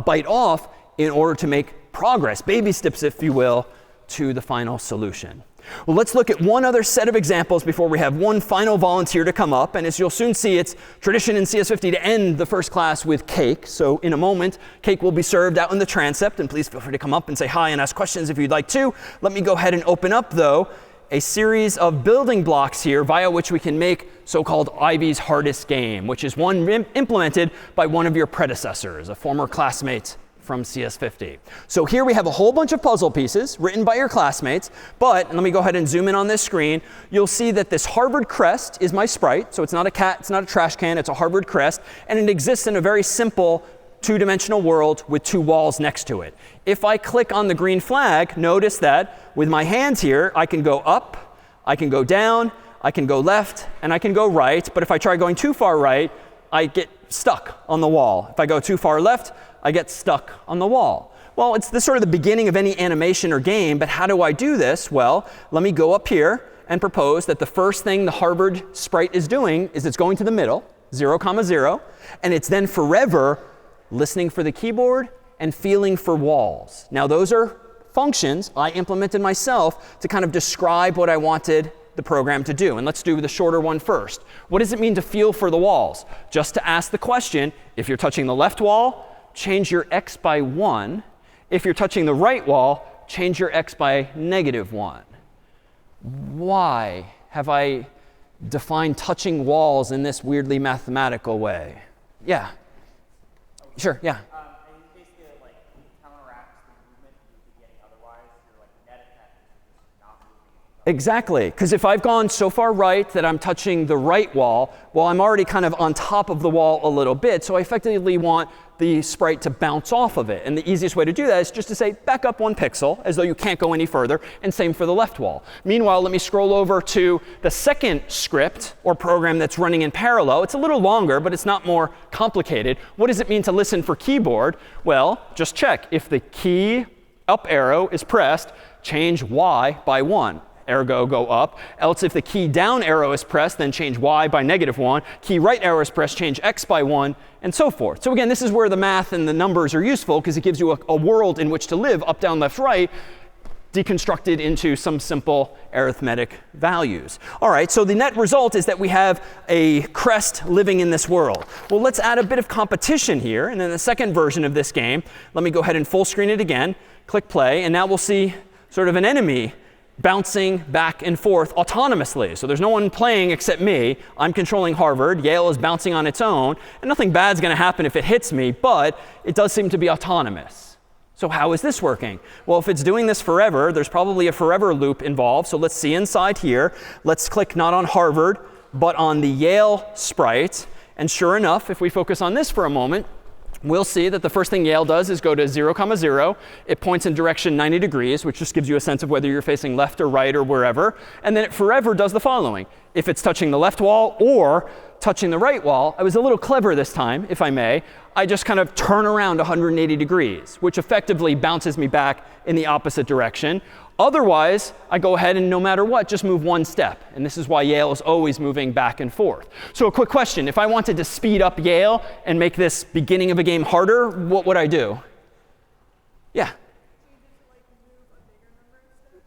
bite off in order to make progress, baby steps, if you will, to the final solution. Well, let's look at one other set of examples before we have one final volunteer to come up. And as you'll soon see, it's tradition in CS50 to end the first class with cake. So in a moment, cake will be served out in the transept. And please feel free to come up and say hi and ask questions if you'd like to. Let me go ahead and open up, though, a series of building blocks here via which we can make so-called Ivy's hardest game, which is one implemented by one of your predecessors, a former classmate from CS50. So here we have a whole bunch of puzzle pieces written by your classmates. But, and let me go ahead and zoom in on this screen. You'll see that this Harvard crest is my sprite. So it's not a cat, it's not a trash can, it's a Harvard crest. And it exists in a very simple two-dimensional world with 2 walls next to it. If I click on the green flag, notice that with my hands here, I can go up, I can go down, I can go left, and I can go right. But if I try going too far right, I get stuck on the wall. If I go too far left, I get stuck on the wall. Well, it's sort of the beginning of any animation or game, but how do I do this? Well, let me go up here and propose that the first thing the Harvard sprite is doing is it's going to the middle, 0, 0, and it's then forever listening for the keyboard and feeling for walls. Now, those are functions I implemented myself to kind of describe what I wanted the program to do. And let's do the shorter one first. What does it mean to feel for the walls? Just to ask the question, if you're touching the left wall, change your x by 1. If you're touching the right wall, change your x by -1. Why have I defined touching walls in this weirdly mathematical way? Yeah. Sure, yeah. Basically, like, counteracts the movement you'd be getting otherwise. Your net effect is just not moving. Exactly. Because if I've gone so far right that I'm touching the right wall, well, I'm already kind of on top of the wall a little bit. So I effectively want the sprite to bounce off of it. And the easiest way to do that is just to say back up 1 pixel, as though you can't go any further. And same for the left wall. Meanwhile, let me scroll over to the second script or program that's running in parallel. It's a little longer, but it's not more complicated. What does it mean to listen for keyboard? Well, just check. If the key up arrow is pressed, change y by 1. Ergo, go up. Else, if the key down arrow is pressed, then change y by -1. Key right arrow is pressed, change x by 1, and so forth. So again, this is where the math and the numbers are useful, because it gives you a world in which to live, up, down, left, right, deconstructed into some simple arithmetic values. All right, so the net result is that we have a crest living in this world. Well, let's add a bit of competition here. And in the second version of this game, let me go ahead and full screen it again, click play, and now we'll see sort of an enemy bouncing back and forth autonomously. So there's no one playing except me. I'm controlling Harvard. Yale is bouncing on its own. And nothing bad's going to happen if it hits me, but it does seem to be autonomous. So how is this working? Well, if it's doing this forever, there's probably a forever loop involved. So let's see inside here. Let's click not on Harvard, but on the Yale sprite. And sure enough, if we focus on this for a moment, we'll see that the first thing Yale does is go to 0, 0. It points in direction 90 degrees, which just gives you a sense of whether you're facing left or right or wherever. And then it forever does the following. If it's touching the left wall or touching the right wall, I was a little clever this time, if I may. I just kind of turn around 180 degrees, which effectively bounces me back in the opposite direction. Otherwise, I go ahead and no matter what, just move one step. And this is why Yale is always moving back and forth. So a quick question. If I wanted to speed up Yale and make this beginning of a game harder, what would I do? Yeah.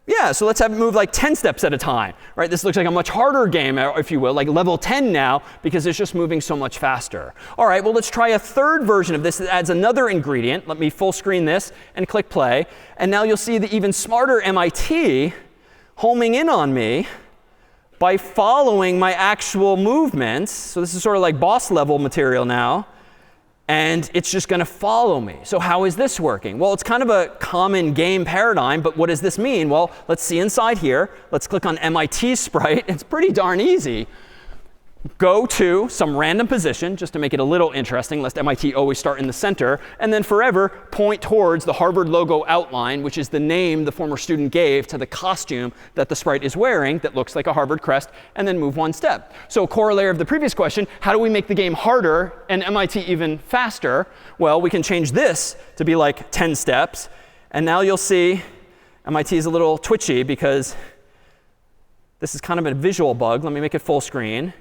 Yeah, so let's have it move like 10 steps at a time. Right? This looks like a much harder game, if you will, like level 10 now, because it's just moving so much faster. All right, well, let's try a third version of this that adds another ingredient. Let me full screen this and click play. And now you'll see the even smarter MIT homing in on me by following my actual movements. So this is sort of like boss level material now. And it's just going to follow me. So how is this working? Well, it's kind of a common game paradigm. But what does this mean? Well, let's see inside here. Let's click on MIT sprite. It's pretty darn easy. Go to some random position, just to make it a little interesting, lest MIT always start in the center. And then forever point towards the Harvard logo outline, which is the name the former student gave to the costume that the sprite is wearing that looks like a Harvard crest, and then move one step. So a corollary of the previous question, how do we make the game harder and MIT even faster? Well, we can change this to be like 10 steps. And now you'll see MIT is a little twitchy because this is kind of a visual bug. Let me make it full screen.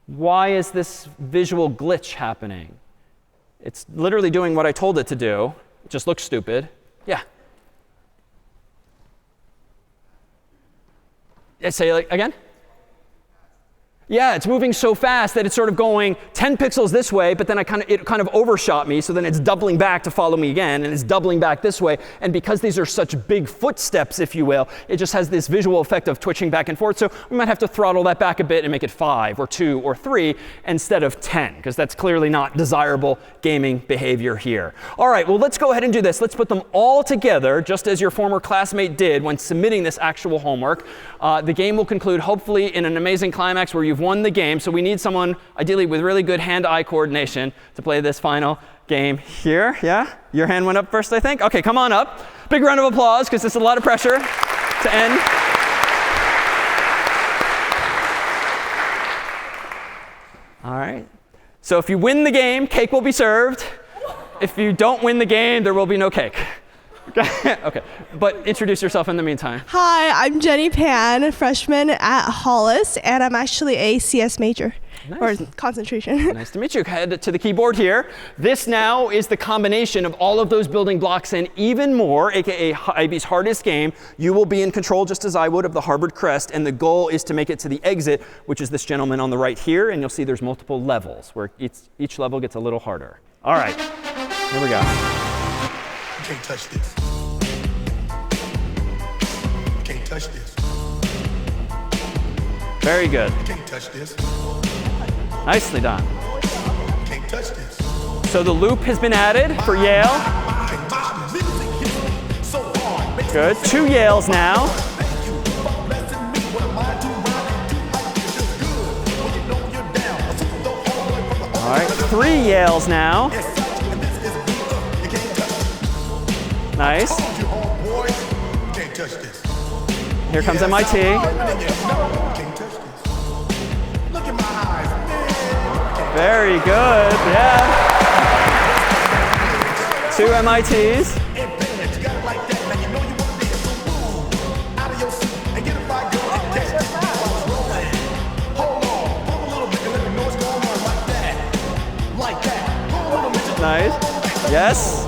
Why is this visual glitch happening? It's literally doing what I told it to do. It just looks stupid. Yeah. Say it again? Yeah, it's moving so fast that it's sort of going 10 pixels this way, but then it kind of overshot me. So then it's doubling back to follow me again, and it's doubling back this way. And because these are such big footsteps, if you will, it just has this visual effect of twitching back and forth. So we might have to throttle that back a bit and make it 5 or 2 or 3 instead of 10, because that's clearly not desirable gaming behavior here. All right, well, let's go ahead and do this. Let's put them all together, just as your former classmate did when submitting this actual homework. The game will conclude, hopefully, in an amazing climax where you've won the game. So we need someone, ideally, with really good hand-eye coordination to play this final game here. Yeah? Your hand went up first, I think. OK, come on up. Big round of applause, because there's a lot of pressure to end. All right. So if you win the game, cake will be served. If you don't win the game, there will be no cake. OK, but introduce yourself in the meantime. Hi, I'm Jenny Pan, a freshman at Hollis, and I'm actually a CS major, Nice. or concentration. Nice to meet you. Head to the keyboard here. This now is the combination of all of those building blocks and even more, aka IB's hardest game. You will be in control, just as I would, of the Harvard crest. And the goal is to make it to the exit, which is this gentleman on the right here. And you'll see there's multiple levels, where each level gets a little harder. All right, here we go. You can't touch this. You can't touch this. Very good. You can't touch this. Nicely done. You can't touch this. So the loop has been added for Yale. Good. 2 Yales now. All right. 3 Yales now. Nice. Here comes MIT. Very good. Yeah. 2 MITs. Nice. Yes.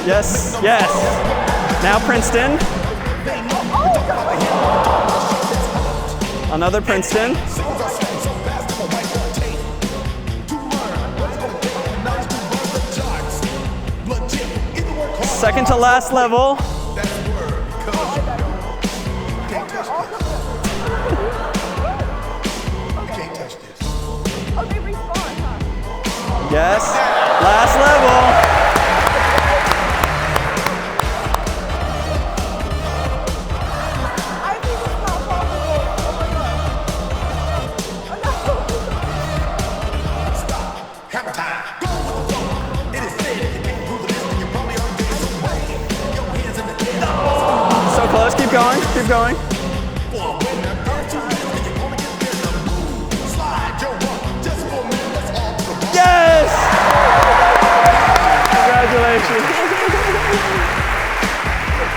Yes, yes. Now Princeton. Another Princeton. Second to last level. Yes. Last level. So close, keep going, keep going. Yes! Congratulations.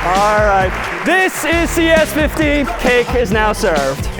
All right, this is CS50. Cake is now served.